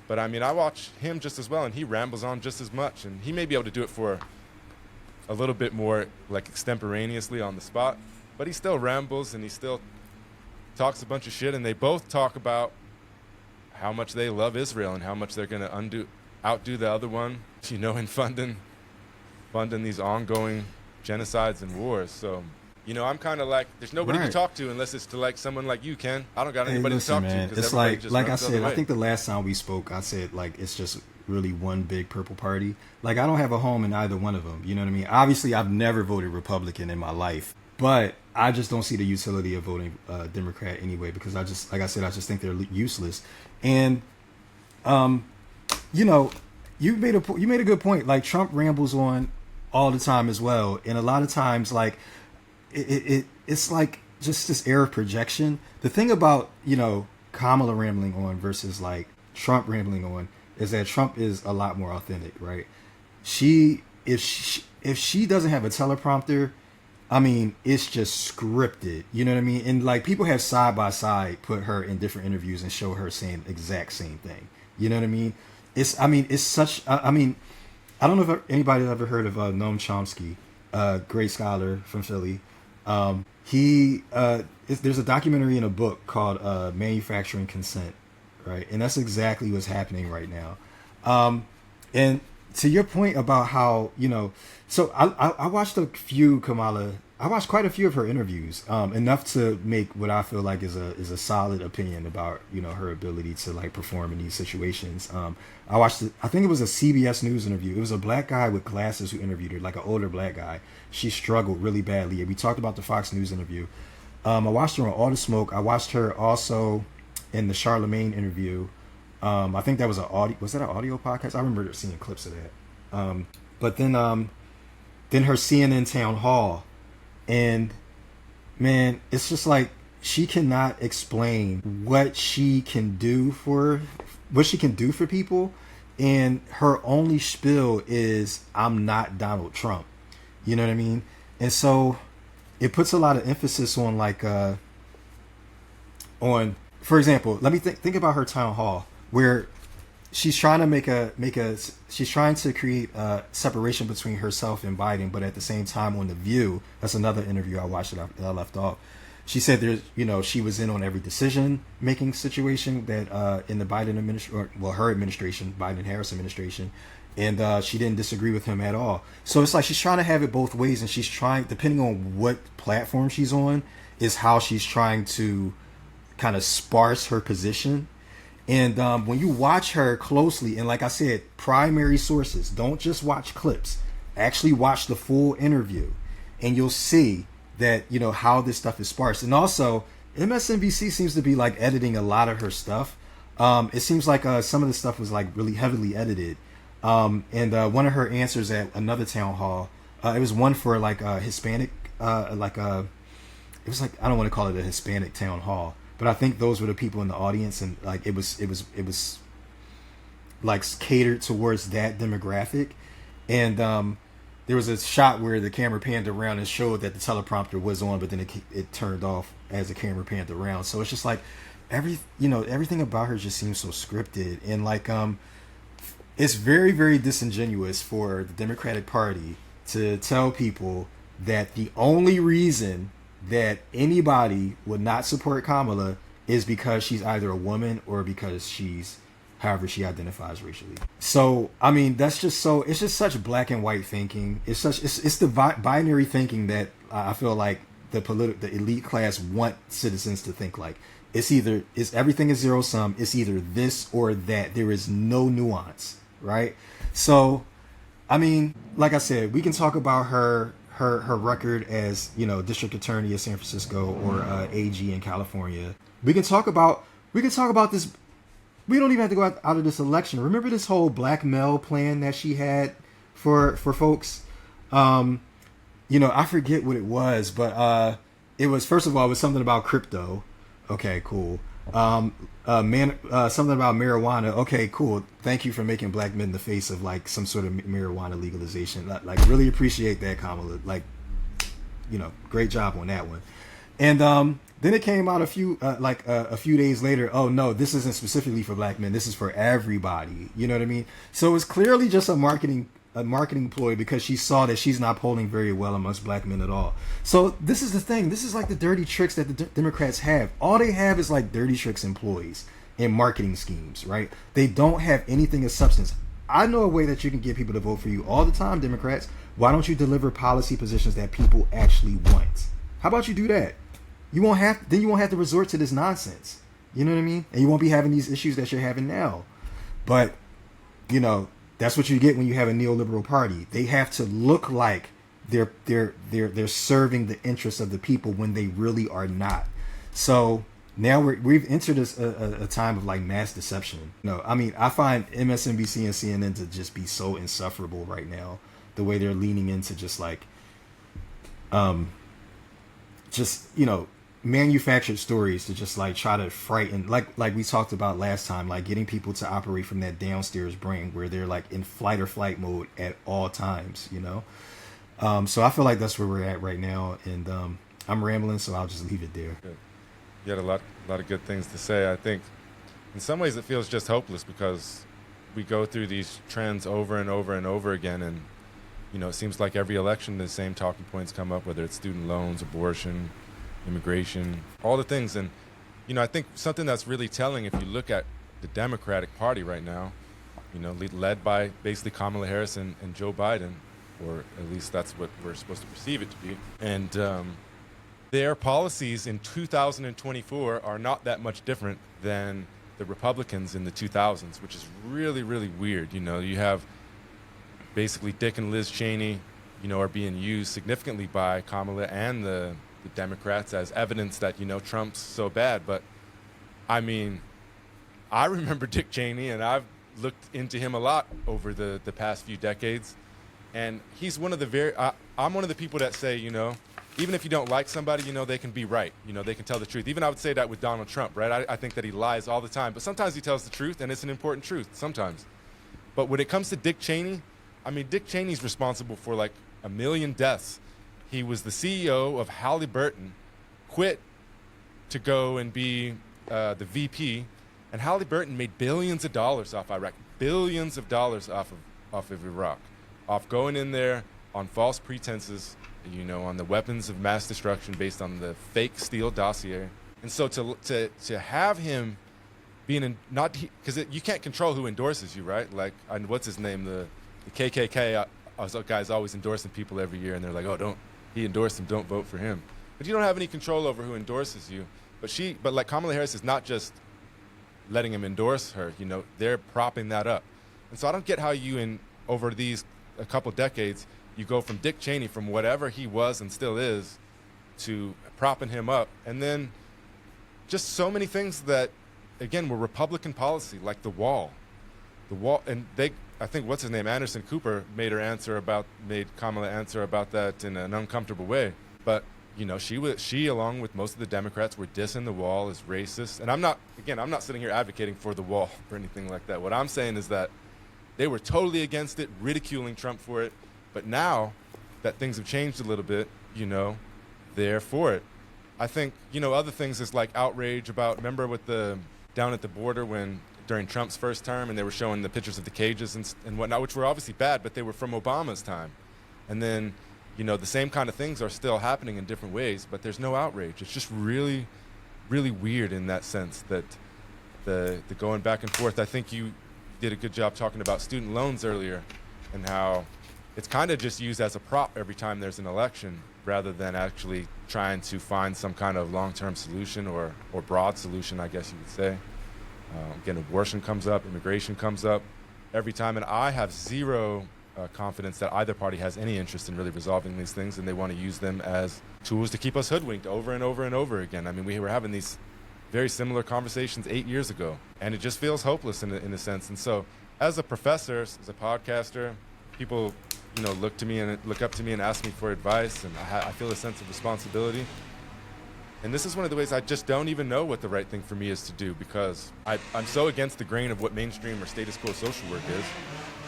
But I mean, I watch him just as well, and he rambles on just as much, and he may be able to do it for a little bit more like extemporaneously on the spot, but he still rambles and he still talks a bunch of shit, and they both talk about how much they love Israel and how much they're going to outdo the other one, in funding these ongoing genocides and wars. So, I'm kind of like, there's nobody to talk to unless it's to like someone like you, Ken. I don't got anybody to talk to. It's like I said, I think the last time we spoke, I said like it's just really one big purple party. Like I don't have a home in either one of them. You know what I mean? Obviously, I've never voted Republican in my life, but I just don't see the utility of voting Democrat anyway, because I just think they're useless. And you made a good point. Like Trump rambles on all the time as well, and a lot of times like it's like just this air of projection. The thing about Kamala rambling on versus like Trump rambling on is that Trump is a lot more authentic, right? If she doesn't have a teleprompter, I mean, it's just scripted, you know what I mean? And like people have side by side put her in different interviews and show her saying the exact same thing, you know what I mean? I don't know if anybody ever heard of Noam Chomsky, great scholar from Philly. There's a documentary in a book called Manufacturing Consent, right? And that's exactly what's happening right now. And to your point about how, so I watched I watched quite a few of her interviews, enough to make what I feel like is a solid opinion about, her ability to like perform in these situations. I think it was a CBS News interview. It was a black guy with glasses who interviewed her, like an older black guy. She struggled really badly. We talked about the Fox News interview. I watched her on All the Smoke. I watched her also in the Charlemagne interview. I think that was was that an audio podcast? I remember seeing clips of that. But then her CNN town hall, and man, it's just like she cannot explain what she can do for people, and her only spiel is I'm not Donald Trump. You know what I mean? And so it puts a lot of emphasis on like for example, let me think about her town hall where she's trying to she's trying to create a separation between herself and Biden, but at the same time on The View, that's another interview I watched that I left off. She said she was in on every decision making situation that in the Biden administration, her administration, Biden-Harris administration, and she didn't disagree with him at all. So it's like she's trying to have it both ways, and she's trying, depending on what platform she's on, is how she's trying to kind of sparse her position. And when you watch her closely, and like I said, primary sources, don't just watch clips, actually watch the full interview, and you'll see that, you know, how this stuff is sparse. And also, MSNBC seems to be like editing a lot of her stuff. It seems like some of the stuff was like really heavily edited. And one of her answers at another town hall, it was one for like a Hispanic, it was like, I don't want to call it a Hispanic town hall, but I think those were the people in the audience, and like it was like catered towards that demographic. And there was a shot where the camera panned around and showed that the teleprompter was on, but then it turned off as the camera panned around. So it's just like everything about her just seems so scripted, and like it's very, very disingenuous for the Democratic Party to tell people that the only reason that anybody would not support Kamala is because she's either a woman or because she's however she identifies racially. So, I mean, that's just so, it's just such black and white thinking. It's the binary thinking that I feel like the elite class want citizens to think like. Everything is zero sum. It's either this or that. There is no nuance, right? So, I mean, like I said, we can talk about her record as, you know, district attorney of San Francisco or AG in California. We can talk about this. We don't even have to go out of this election. Remember this whole blackmail plan that she had for folks? You know, I forget what it was, but it was, first of all, it was something about crypto. Okay, cool. Something about marijuana. Okay, cool. Thank you for making black men the face of like some sort of marijuana legalization. Like really appreciate that, Kamala. Like, you know, great job on that one. And then it came out a few days later. Oh no, this isn't specifically for black men. This is for everybody. You know what I mean? So it's clearly just a marketing ploy because she saw that she's not polling very well amongst black men at all. So this is the thing. This is like the dirty tricks that the Democrats have. All they have is like dirty tricks employees and marketing schemes, right? They don't have anything of substance. I know a way that you can get people to vote for you all the time, Democrats. Why don't you deliver policy positions that people actually want? How about you do that? You won't have to resort to this nonsense. You know what I mean? And you won't be having these issues that you're having now. But, you know, that's what you get when you have a neoliberal party. They have to look like they're serving the interests of the people when they really are not. So now we've entered a time of like mass deception. No, I mean, I find MSNBC and CNN to just be so insufferable right now. The way they're leaning into just like, you know, manufactured stories to just like try to frighten, like we talked about last time, like getting people to operate from that downstairs brain where they're like in flight or flight mode at all times, you know. So I feel like that's where we're at right now, and I'm rambling, so I'll just leave it there. Good. You had a lot of good things to say. I think in some ways it feels just hopeless because we go through these trends over and over and over again, and you know, it seems like every election the same talking points come up, whether it's student loans, abortion, immigration, all the things. And, you know, I think something that's really telling, if you look at the Democratic Party right now, you know, led by basically Kamala Harris and Joe Biden, or at least that's what we're supposed to perceive it to be. And their policies in 2024 are not that much different than the Republicans in the 2000s, which is really, really weird. You know, you have basically Dick and Liz Cheney, you know, are being used significantly by Kamala and the Democrats as evidence that, you know, Trump's so bad. But I mean, I remember Dick Cheney, and I've looked into him a lot over the past few decades. And he's one of the I'm one of the people that say, you know, even if you don't like somebody, you know, they can be right. You know, they can tell the truth. Even I would say that with Donald Trump, right? I think that he lies all the time, but sometimes he tells the truth, and it's an important truth sometimes. But when it comes to Dick Cheney, I mean, Dick Cheney's responsible for like 1 million deaths. He was the CEO of Halliburton, quit to go and be the VP, and Halliburton made billions of dollars off Iraq, billions of dollars off of Iraq, off going in there on false pretenses, you know, on the weapons of mass destruction based on the fake Steele dossier. And so to have him being in, not because you can't control who endorses you, right? Like, what's his name, the the KKK guys always endorsing people every year, and they're like, oh, he endorsed him, don't vote for him. But you don't have any control over who endorses you. But like Kamala Harris is not just letting him endorse her, they're propping that up. And so I don't get how over these a couple decades, you go from Dick Cheney, from whatever he was and still is, to propping him up. And then just so many things that, again, were Republican policy, like the wall. And I think, what's his name, Anderson Cooper, made Kamala answer about that in an uncomfortable way. But, she, along with most of the Democrats, were dissing the wall as racist. And I'm not sitting here advocating for the wall or anything like that. What I'm saying is that they were totally against it, ridiculing Trump for it. But now that things have changed a little bit, they're for it. I think, other things is like outrage about, remember down at the border during Trump's first term, and they were showing the pictures of the cages and whatnot, which were obviously bad, but they were from Obama's time. And then, the same kind of things are still happening in different ways, but there's no outrage. It's just really, really weird in that sense that the going back and forth. I think you did a good job talking about student loans earlier and how it's kind of just used as a prop every time there's an election rather than actually trying to find some kind of long-term solution or broad solution, I guess you would say. Again, abortion comes up, immigration comes up every time, and I have zero confidence that either party has any interest in really resolving these things, and they want to use them as tools to keep us hoodwinked over and over and over again. I mean, we were having these very similar conversations 8 years ago, and it just feels hopeless in a sense. And so, as a professor, as a podcaster, people look up to me and ask me for advice, and I feel a sense of responsibility. And this is one of the ways I just don't even know what the right thing for me is to do, because I'm so against the grain of what mainstream or status quo social work is.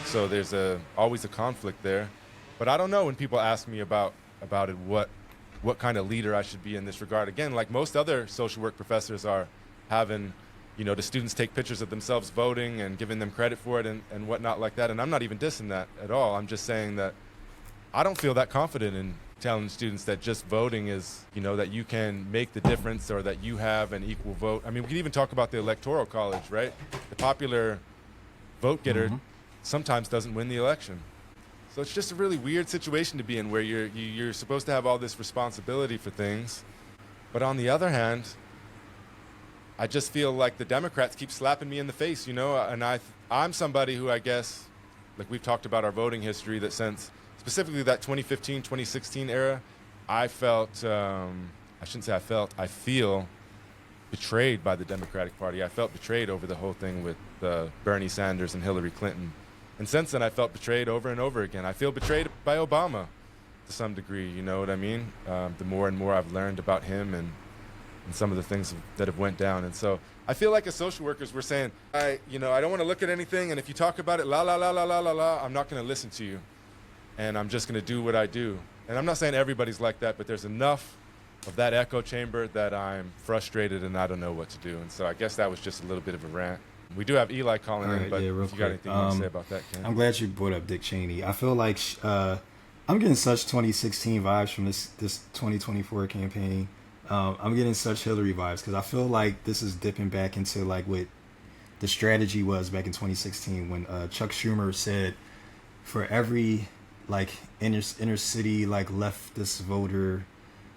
So there's always a conflict there. But I don't know when people ask me about it, what kind of leader I should be in this regard. Again, like most other social work professors are having, the students take pictures of themselves voting and giving them credit for it and whatnot like that. And I'm not even dissing that at all. I'm just saying that I don't feel that confident in telling students that just voting is, that you can make the difference or that you have an equal vote. I mean, we can even talk about the Electoral College, right? The popular vote getter sometimes doesn't win the election. So it's just a really weird situation to be in, where you're supposed to have all this responsibility for things. But on the other hand, I just feel like the Democrats keep slapping me in the face, and I'm somebody who, I guess, like we've talked about our voting history, that since specifically that 2015, 2016 era, I feel betrayed by the Democratic Party. I felt betrayed over the whole thing with Bernie Sanders and Hillary Clinton. And since then, I felt betrayed over and over again. I feel betrayed by Obama to some degree, you know what I mean? The more and more I've learned about him and some of the things that have went down. And so I feel like as social workers, we're saying, I don't want to look at anything, and if you talk about it, la, la, la, la, la, la, la, I'm not going to listen to you. And I'm just going to do what I do. And I'm not saying everybody's like that, but there's enough of that echo chamber that I'm frustrated and I don't know what to do. And so I guess that was just a little bit of a rant. We do have Eli calling in, but if you got anything you want to say about that, Ken? I'm glad you brought up Dick Cheney. I feel like I'm getting such 2016 vibes from this 2024 campaign. I'm getting such Hillary vibes, because I feel like this is dipping back into like what the strategy was back in 2016 when Chuck Schumer said, for every like inner city like leftist voter,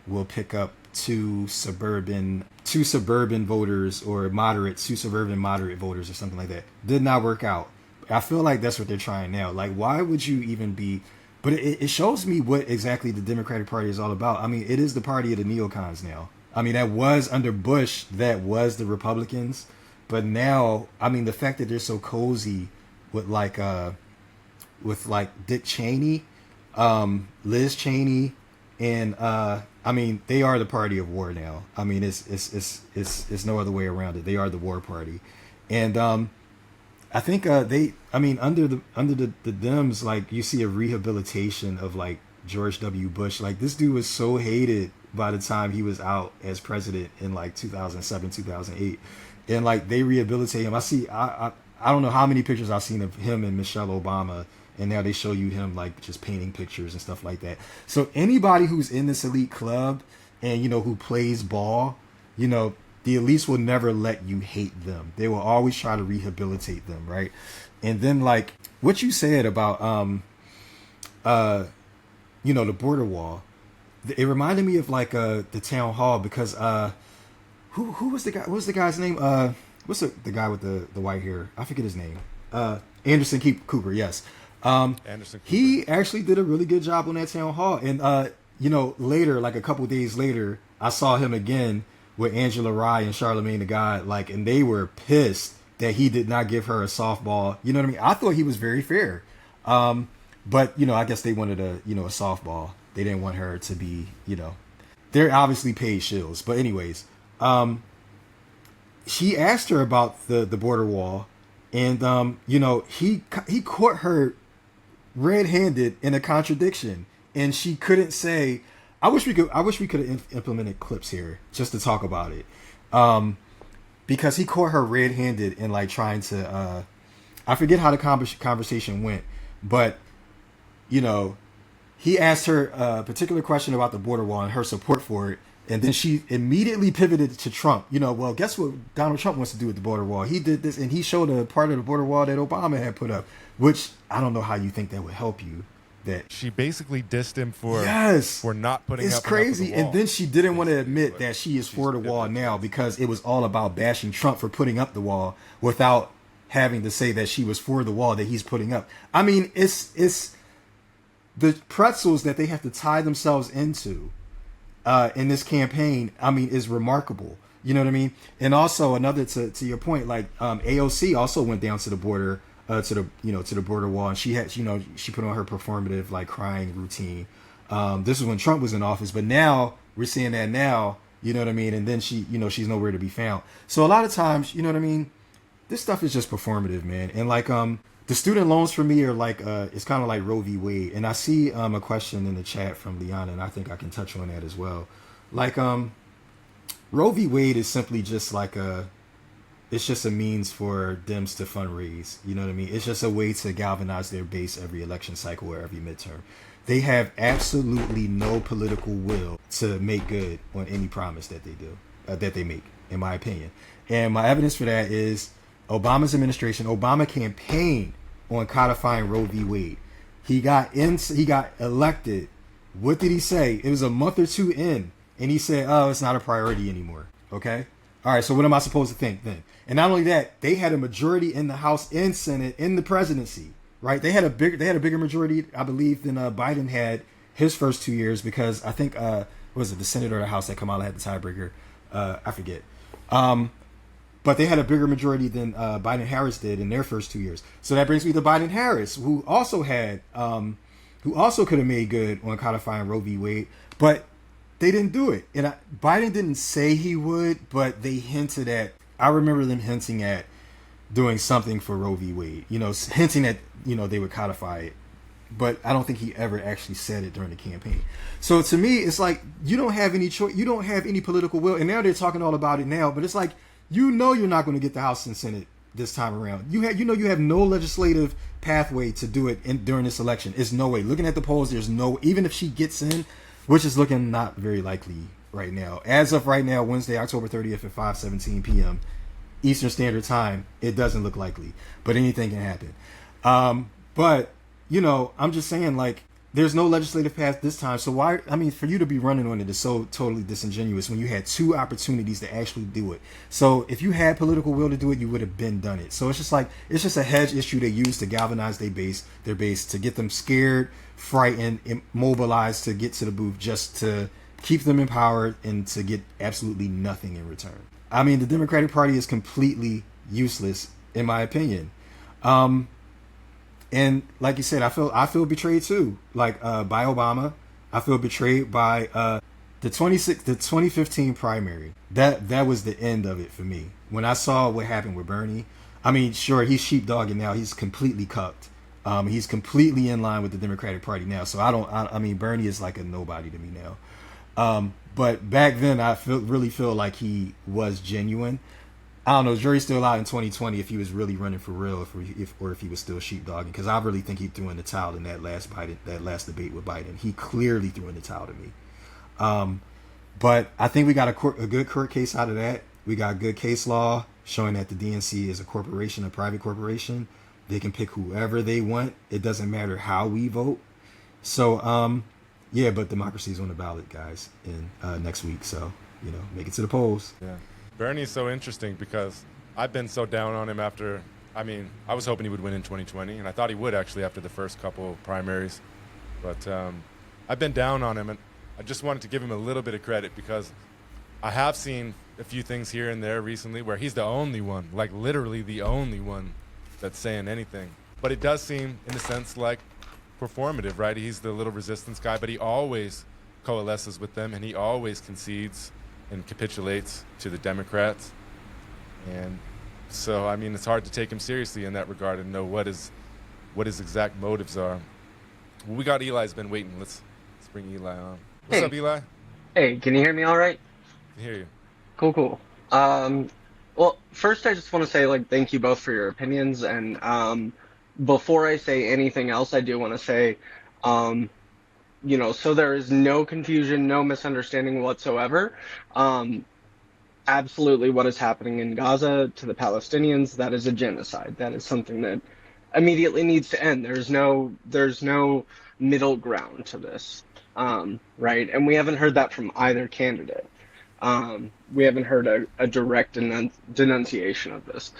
will pick up two suburban voters, or two suburban moderate voters, or something like that. Did not work out. I feel like that's what they're trying now. Like, why would you even be? But it shows me what exactly the Democratic Party is all about. I mean, it is the party of the neocons now. I mean, that was under Bush, that was the Republicans. But now, I mean, the fact that they're so cozy with like Dick Cheney, Liz Cheney, and I mean, they are the party of war now. I mean, it's no other way around it. They are the war party, and I think under the Dems, like, you see a rehabilitation of like George W. Bush. Like, this dude was so hated by the time he was out as president in like 2007, 2008, and like they rehabilitate him. I don't know how many pictures I've seen of him and Michelle Obama. And now they show you him like just painting pictures and stuff like that. So anybody who's in this elite club and, who plays ball, the elites will never let you hate them. They will always try to rehabilitate them, right? And then like what you said about the border wall, it reminded me of like the town hall because who was the guy? What was the guy's name? What's the guy with the white hair? I forget his name. Anderson Cooper. Yes. Anderson Cooper. He actually did a really good job on that town hall. And later, like a couple days later, I saw him again with Angela Rye and Charlemagne the God, like, and they were pissed that he did not give her a softball. You know what I mean? I thought he was very fair. But I guess they wanted a softball. They didn't want her to be, they're obviously paid shills. But anyways, she asked her about the border wall, and he caught her red-handed in a contradiction, and she couldn't say. I wish we could have implemented clips here just to talk about it, because he caught her red-handed in like trying to. I forget how the conversation went, but he asked her a particular question about the border wall and her support for it. And then she immediately pivoted to Trump. Well, guess what Donald Trump wants to do with the border wall? He did this, and he showed a part of the border wall that Obama had put up, which I don't know how you think that would help you. That she basically dissed him for not putting it's up crazy. enough of the wall. And then she didn't want to admit that she is for the wall now because it was all about bashing Trump for putting up the wall without having to say that she was for the wall that he's putting up. I mean, it's the pretzels that they have to tie themselves into in this campaign, I mean, is remarkable. You know what I mean? And also another to your point, like AOC also went down to the border, to the border wall, and she had, she put on her performative like crying routine. This is when Trump was in office, but now we're seeing that now. You know what I mean? And then she, she's nowhere to be found. So a lot of times, you know what I mean? This stuff is just performative, man. And like the student loans for me are like it's kind of like Roe v. Wade. And I see a question in the chat from Liana, and I think I can touch on that as well. Like Roe v. Wade is simply just like it's just a means for Dems to fundraise. You know what I mean? It's just a way to galvanize their base every election cycle or every midterm. They have absolutely no political will to make good on any promise that they do, that they make, in my opinion. And my evidence for that is Obama's administration, Obama campaigned on codifying Roe v. Wade. He got elected. What did he say? It was a month or two in, and he said, "Oh, it's not a priority anymore." Okay? All right, so what am I supposed to think then? And not only that, they had a majority in the House and Senate in the presidency, right? They had a bigger majority, I believe, than Biden had his first 2 years, because I think was it the Senate or the House that Kamala had the tiebreaker? I forget. But they had a bigger majority than Biden-Harris did in their first 2 years. So that brings me to Biden-Harris, who also could have made good on codifying Roe v. Wade, but they didn't do it. And Biden didn't say he would, but they hinted at. I remember them hinting at doing something for Roe v. Wade. Hinting that they would codify it, but I don't think he ever actually said it during the campaign. So to me, it's like you don't have any choice. You don't have any political will, and now they're talking all about it now. But it's like you're not going to get the House and Senate this time around. You have no legislative pathway to do it during this election. It's no way. Looking at the polls, there's no. Even if she gets in, which is looking not very likely right now. As of right now, Wednesday, October 30th at 5:17 p.m. Eastern Standard Time, it doesn't look likely, but anything can happen. But I'm just saying, like, there's no legislative path this time. So why? I mean, for you to be running on it is so totally disingenuous when you had two opportunities to actually do it. So if you had political will to do it, you would have done it. So it's just a hedge issue they use to galvanize their base, to get them scared, frightened, immobilized, to get to the booth, just to keep them empowered and to get absolutely nothing in return. I mean, the Democratic Party is completely useless, in my opinion. And like you said, I feel betrayed too. Like by Obama, I feel betrayed by the 2015 primary. That was the end of it for me. When I saw what happened with Bernie, I mean, sure, he's sheepdogging now. He's completely cucked. He's completely in line with the Democratic Party now. So I mean, Bernie is like a nobody to me now. But back then, I really feel like he was genuine. I don't know. Jury's still out in 2020 if he was really running for real, or if he was still sheepdogging. Because I really think he threw in the towel in that last debate with Biden. He clearly threw in the towel to me. But I think we got a good court case out of that. We got good case law showing that the DNC is a corporation, a private corporation. They can pick whoever they want. It doesn't matter how we vote. So, yeah, but democracy is on the ballot, guys, in next week. So, make it to the polls. Yeah. Bernie's so interesting because I've been so down on him after, I was hoping he would win in 2020, and I thought he would actually after the first couple of primaries. But I've been down on him, and I just wanted to give him a little bit of credit because I have seen a few things here and there recently where he's the only one, like literally the only one that's saying anything. But it does seem, in a sense, like performative, right? He's the little resistance guy, but he always coalesces with them, and he always concedes and capitulates to the Democrats. And so, it's hard to take him seriously in that regard and know what his exact motives are. Well, we got Eli's been waiting. Let's bring Eli on. What's up, Eli? Hey, can you hear me all right? I hear you. Cool. Well, first I just want to say, thank you both for your opinions. And before I say anything else, I do want to say, so there is no confusion, no misunderstanding whatsoever. Absolutely what is happening in Gaza to the Palestinians, that is a genocide. That is something that immediately needs to end. There's no middle ground to this, right? And we haven't heard that from either candidate. We haven't heard a direct denunciation of this.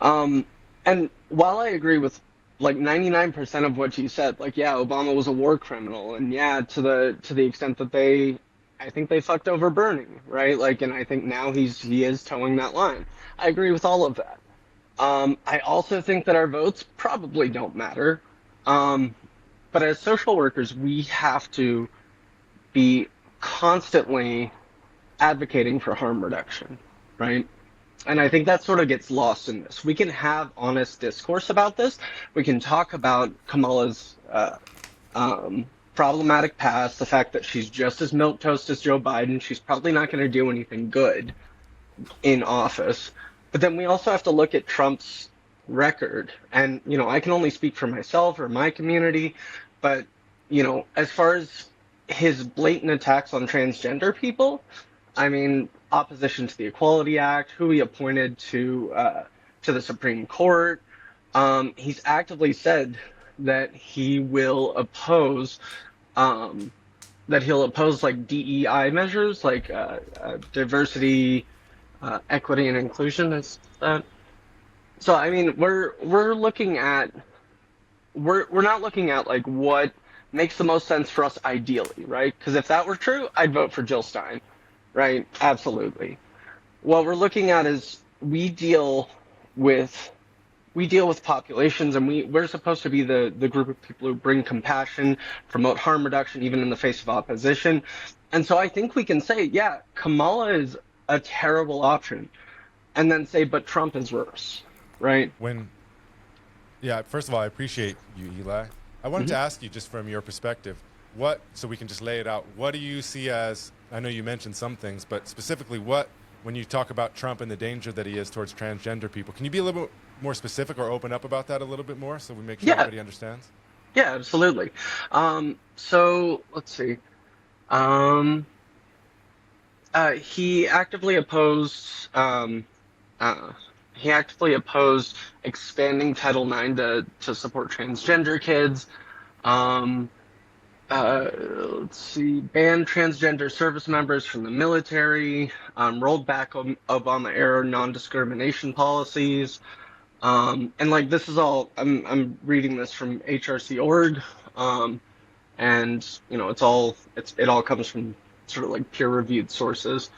And while I agree with 99% of what you said, Obama was a war criminal, and to the extent that I think they fucked over burning, right? And I think now he is towing that line. I agree with all of that. I also think that our votes probably don't matter. But as social workers, we have to be constantly advocating for harm reduction, right? And I think that sort of gets lost in this. We can have honest discourse about this. We can talk about Kamala's problematic past, the fact that she's just as milquetoast as Joe Biden. She's probably not going to do anything good in office. But then we also have to look at Trump's record. And, I can only speak for myself or my community, but, as far as his blatant attacks on transgender people, opposition to the Equality Act, who he appointed to the Supreme Court, he's actively said that he will oppose DEI measures like diversity, equity, and inclusion. Is that? So we're looking at we're not looking at what makes the most sense for us ideally, right? Because if that were true, I'd vote for Jill Stein, right? Absolutely. What we're looking at is we deal with populations, and we're supposed to be the group of people who bring compassion, promote harm reduction, even in the face of opposition. And so I think we can say, Kamala is a terrible option, and then say, but Trump is worse, right? First of all, I appreciate you, Eli. I wanted to ask you, just from your perspective, so we can just lay it out, what do you see as, I know you mentioned some things, but specifically when you talk about Trump and the danger that he is towards transgender people, can you be a little bit more specific or open up about that a little bit more so we make sure everybody understands? Yeah, absolutely. So let's see. He actively opposed expanding Title IX to support transgender kids. Let's see, banned transgender service members from the military, rolled back Obama-era non-discrimination policies. And this is all, I'm reading this from HRC.org, and it all comes from sort of peer-reviewed sources.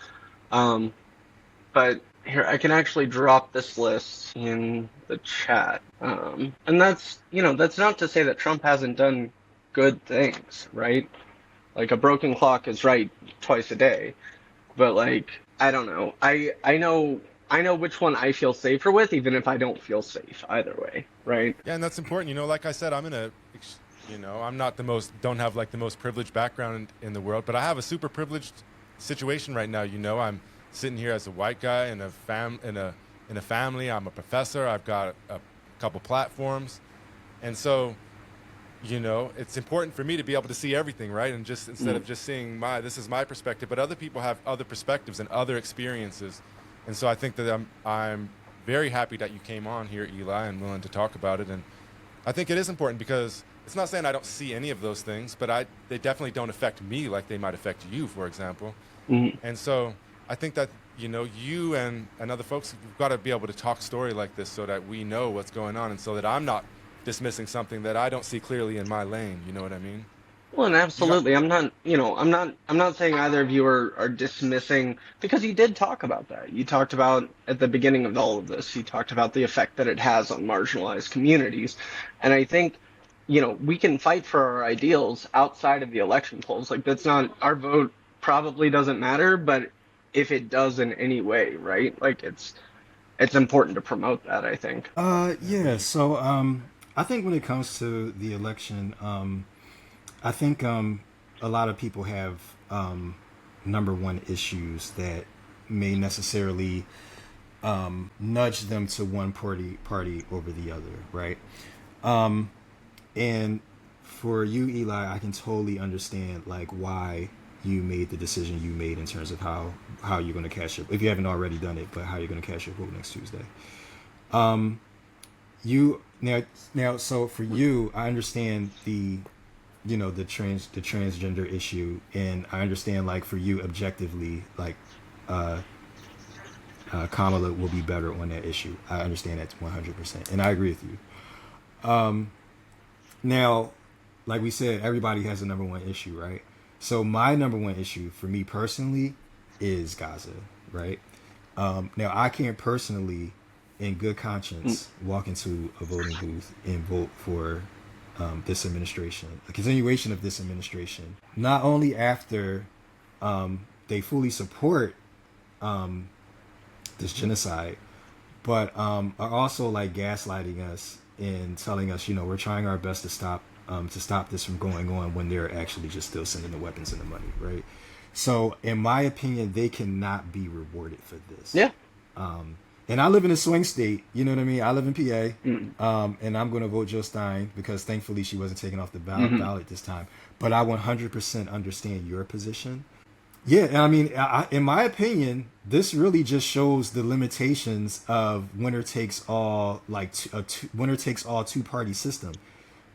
But here, I can actually drop this list in the chat. And that's not to say that Trump hasn't done good things, right? A broken clock is right twice a day. But I don't know. I know which one I feel safer with, even if I don't feel safe either way, right? Yeah, and that's important. Like I said, I'm not don't have the most privileged background in the world, but I have a super privileged situation right now. I'm sitting here as a white guy in a family. I'm a professor. I've got a couple platforms, and so it's important for me to be able to see everything, right? And just instead of just seeing this is my perspective, but other people have other perspectives and other experiences. And so I think that I'm very happy that you came on here, Eli, and willing to talk about it. And I think it is important because it's not saying I don't see any of those things, but they definitely don't affect me like they might affect you, for example. And so I think that, you and other folks, we've got to be able to talk story like this so that we know what's going on and so that I'm not dismissing something that I don't see clearly in my lane. You know what I mean? Well, and absolutely, I'm not saying either of you are dismissing, because you did talk about that. You talked about at the beginning of all of this, you talked about the effect that it has on marginalized communities. And I think, we can fight for our ideals outside of the election polls. Like, that's not, our vote probably doesn't matter, but if it does in any way, right? Like, it's important to promote that, I think. Yeah. So, I think when it comes to the election, I think a lot of people have number one issues that may necessarily nudge them to one party over the other, right? And for you, Eli, I can totally understand like why you made the decision you made in terms of how you're going to cast your, if you haven't already done it, but how you're going to cast your vote next Tuesday. You now, so for you, I understand the transgender issue, and I understand like for you objectively, like Kamala will be better on that issue. I understand that 100%, and I agree with you. Now, like we said, everybody has a number one issue, right? So my number one issue for me personally is Gaza, right? Now I can't personally, in good conscience, walk into a voting booth and vote for this administration, a continuation of this administration, not only after they fully support this genocide, but are also like gaslighting us and telling us, we're trying our best to stop this from going on when they're actually just still sending the weapons and the money, right? So in my opinion, they cannot be rewarded for this. Yeah. And I live in a swing state, you know what I mean? I live in PA, and I'm going to vote Jill Stein because thankfully she wasn't taken off the ballot this time. But I 100% understand your position. Yeah, and I mean, in my opinion, this really just shows the limitations of winner takes all, like winner takes all two-party system.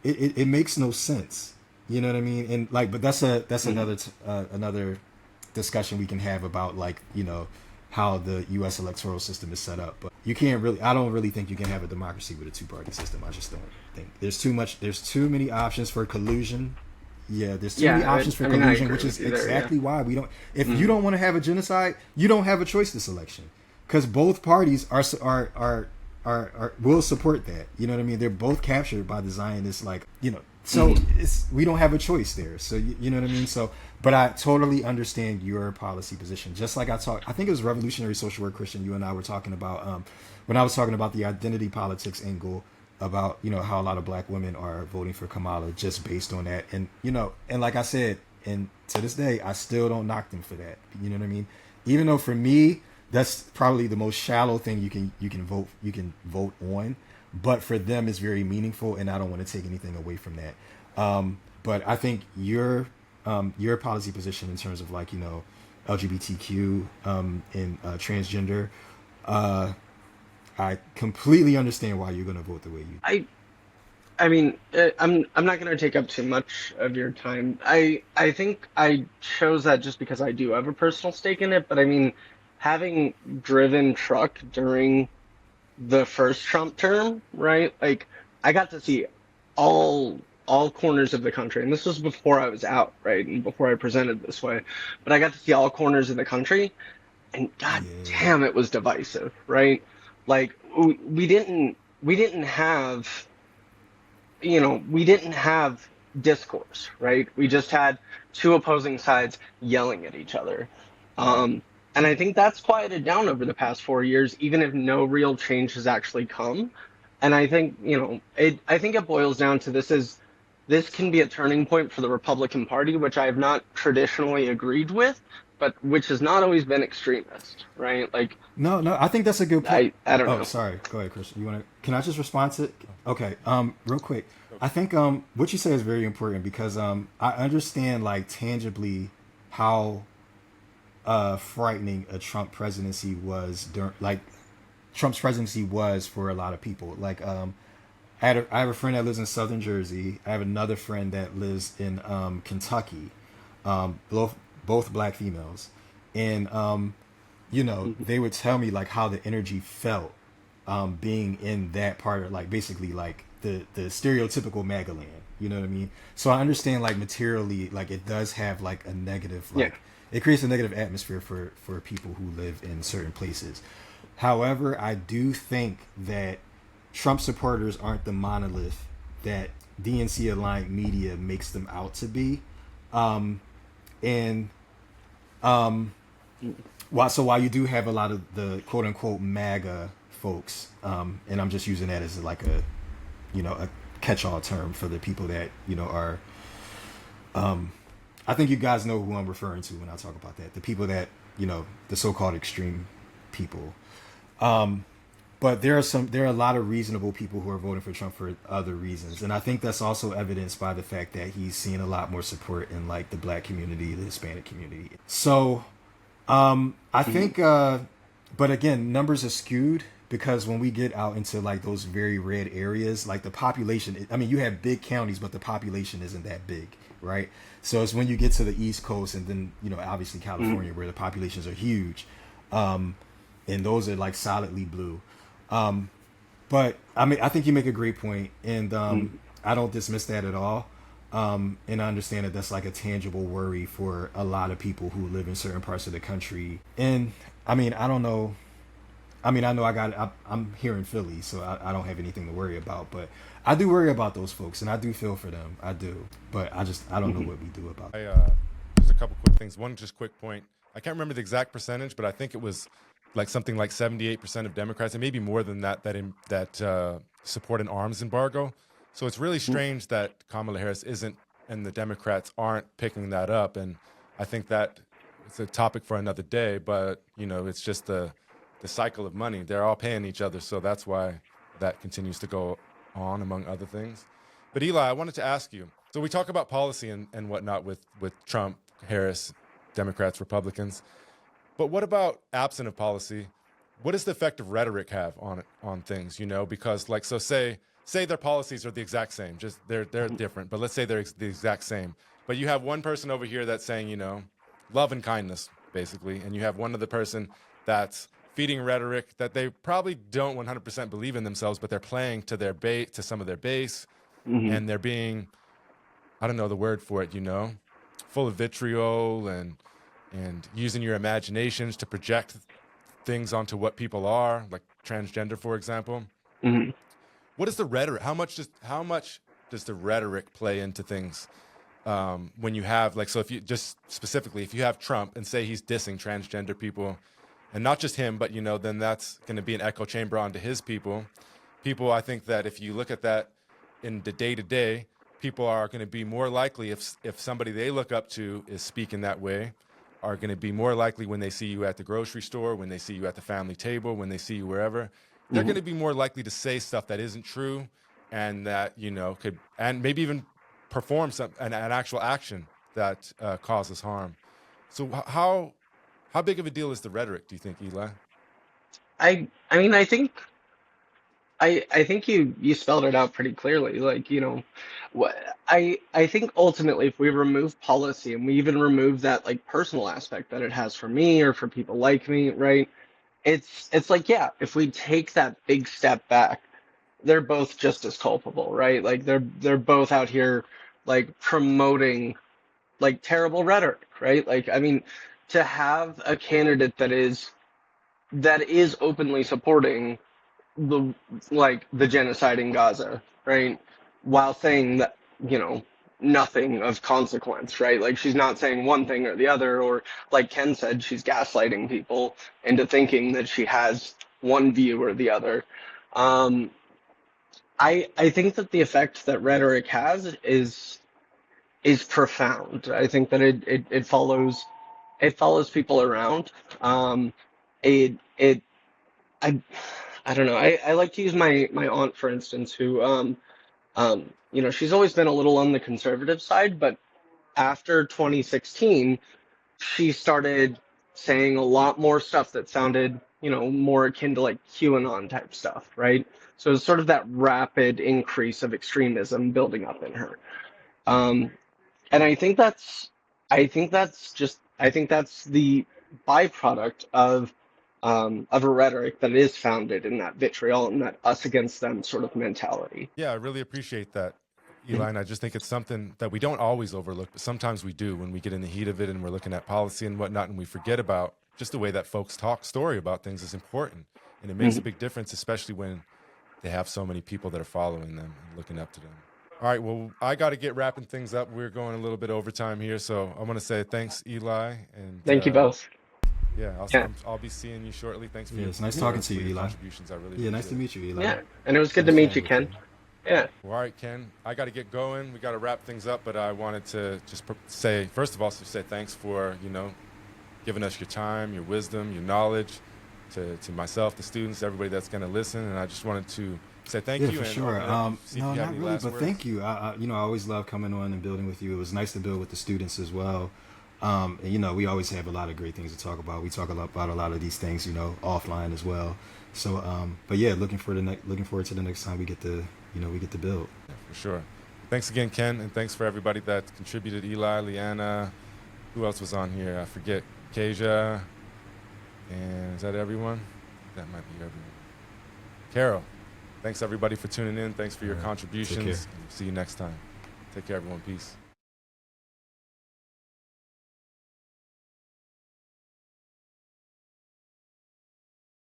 It makes no sense, you know what I mean? And like, but that's another discussion we can have about like how the U.S. electoral system is set up. But you can't really, I don't really think you can have a democracy with a two-party system. I just don't think there's too many options for collusion. Yeah, there's too many options for collusion, which is exactly why we don't. If you don't want to have a genocide, you don't have a choice this election, because both parties are will support that. You know what I mean? They're both captured by the Zionists, So we don't have a choice there. So you know what I mean? So, but I totally understand your policy position. Just like I think it was Revolutionary Social Work, Christian, you and I were talking about when I was talking about the identity politics angle, about how a lot of black women are voting for Kamala just based on that, and and like I said, and to this day I still don't knock them for that. You know what I mean? Even though for me that's probably the most shallow thing you can vote on, but for them it's very meaningful, and I don't want to take anything away from that. But I think your policy position in terms of like LGBTQ and transgender, I completely understand why you're going to vote the way you do. I mean, I'm not going to take up too much of your time. I think I chose that just because I do have a personal stake in it. But I mean, having driven truck during the first Trump term, right? Like, I got to see all corners of the country, and this was before I was out, right, and before I presented this way. But I got to see all corners of the country, and god damn, it was divisive, right? Like, we didn't have discourse, right? We just had two opposing sides yelling at each other. And I think that's quieted down over the past 4 years, even if no real change has actually come. And I think, I think it boils down to this can be a turning point for the Republican Party, which I have not traditionally agreed with, but which has not always been extremist, right? Like, no, I think that's a good point. I don't know. Oh, sorry. Go ahead, Christian. Can I just respond to it? Okay. Real quick. I think what you say is very important because I understand like tangibly how frightening a Trump presidency was during, like, Trump's presidency was for a lot of people. Like, I have a friend that lives in Southern Jersey. I have another friend that lives in Kentucky. Both black females, and they would tell me like how the energy felt being in that part of like basically like the stereotypical MAGA land. You know what I mean? So I understand like materially like it does have like a negative like it creates a negative atmosphere for people who live in certain places. However, I do think that Trump supporters aren't the monolith that DNC aligned media makes them out to be. And while you do have a lot of the quote unquote MAGA folks, and I'm just using that as like a catch-all term for the people that are I think you guys know who I'm referring to when I talk about that, the people that the so-called extreme people. But there are a lot of reasonable people who are voting for Trump for other reasons, and I think that's also evidenced by the fact that he's seeing a lot more support in like the black community, the Hispanic community. So I think but again, numbers are skewed because when we get out into like those very red areas, like the population, I mean, you have big counties, but the population isn't that big, right? So it's when you get to the East Coast and then, obviously California, where the populations are huge. And those are like solidly blue. But I mean, I think you make a great point, and I don't dismiss that at all. And I understand that that's like a tangible worry for a lot of people who live in certain parts of the country. And I mean, I don't know. I mean, I know I'm here in Philly, so I don't have anything to worry about, but I do worry about those folks, and I do feel for them. I do, but I don't know what we do about it. Just a couple quick things. One just quick point. I can't remember the exact percentage, but I think it was like something like 78% of Democrats, and maybe more than that support an arms embargo. So it's really strange that Kamala Harris isn't, and the Democrats aren't picking that up. And I think that it's a topic for another day, but it's just the cycle of money. They're all paying each other, so that's why that continues to go on, among other things. But Eli, I wanted to ask you, so we talk about policy and whatnot with Trump, Harris, Democrats, Republicans, but what about absent of policy? What does the effect of rhetoric have on things, because like, so say their policies are the exact same, just they're different, but let's say they're the exact same, but you have one person over here that's saying, love and kindness, basically, and you have one other person that's feeding rhetoric that they probably don't 100% believe in themselves, but they're playing to their to some of their base, and they're being, I don't know the word for it, full of vitriol and using your imaginations to project things onto what people are, like transgender, for example. What is the rhetoric? How much does the rhetoric play into things when you have like, so if you just specifically, if you have Trump and say he's dissing transgender people, and not just him, but then that's going to be an echo chamber onto his people. I think that if you look at that in the day-to-day, people are going to be more likely if somebody they look up to is speaking that way, are going to be more likely when they see you at the grocery store, when they see you at the family table, when they see you wherever, they're going to be more likely to say stuff that isn't true, and that could, and maybe even perform an actual action that causes harm. So how big of a deal is the rhetoric, do you think, Eli? I mean, I think you spelled it out pretty clearly. Like, what I think ultimately, if we remove policy and we even remove that like personal aspect that it has for me or for people like me, right? It's like, yeah, if we take that big step back, they're both just as culpable, right? Like they're both out here like promoting like terrible rhetoric, right? Like, I mean, to have a candidate that is openly supporting the genocide in Gaza, right? While saying that, nothing of consequence, right? Like, she's not saying one thing or the other, or like Ken said, she's gaslighting people into thinking that she has one view or the other. I think that the effect that rhetoric has is profound. I think that it follows people around. I don't know. I like to use my aunt, for instance, who she's always been a little on the conservative side, but after 2016, she started saying a lot more stuff that sounded more akin to like QAnon type stuff, right? So it's sort of that rapid increase of extremism building up in her. Um, and I think that's the byproduct of a rhetoric that is founded in that vitriol and that us against them sort of mentality. Yeah, I really appreciate that, Eli. And I just think it's something that we don't always overlook, but sometimes we do when we get in the heat of it and we're looking at policy and whatnot, and we forget about just the way that folks talk story about things is important. And it makes a big difference, especially when they have so many people that are following them and looking up to them. All right, well, I got to get wrapping things up. We're going a little bit overtime here, so I want to say thanks, Eli. And Thank you both. Yeah, I'll be seeing you shortly. Thanks for your, it's nice talking to you, Eli. contributions. I really Yeah, nice appreciate to meet you, Eli. Yeah, and it was good to meet you, Ken. Yeah. Well, all right, Ken, I got to get going. We got to wrap things up, but I wanted to just say, first of all, say thanks for, giving us your time, your wisdom, your knowledge, to myself, the students, everybody that's going to listen. And I just wanted to say thank you. For and sure. no, not really, but thank you. I always love coming on and building with you. It was nice to build with the students as well. And, we always have a lot of great things to talk about. We talk about a lot of these things, offline as well. So, but yeah, looking forward to the next time we get to build. Yeah, for sure. Thanks again, Ken, and thanks for everybody that contributed. Eli, Leanna, who else was on here? I forget. Kasia, and is that everyone? That might be everyone. Carol, thanks everybody for tuning in. Thanks for your contributions. See you next time. Take care, everyone. Peace.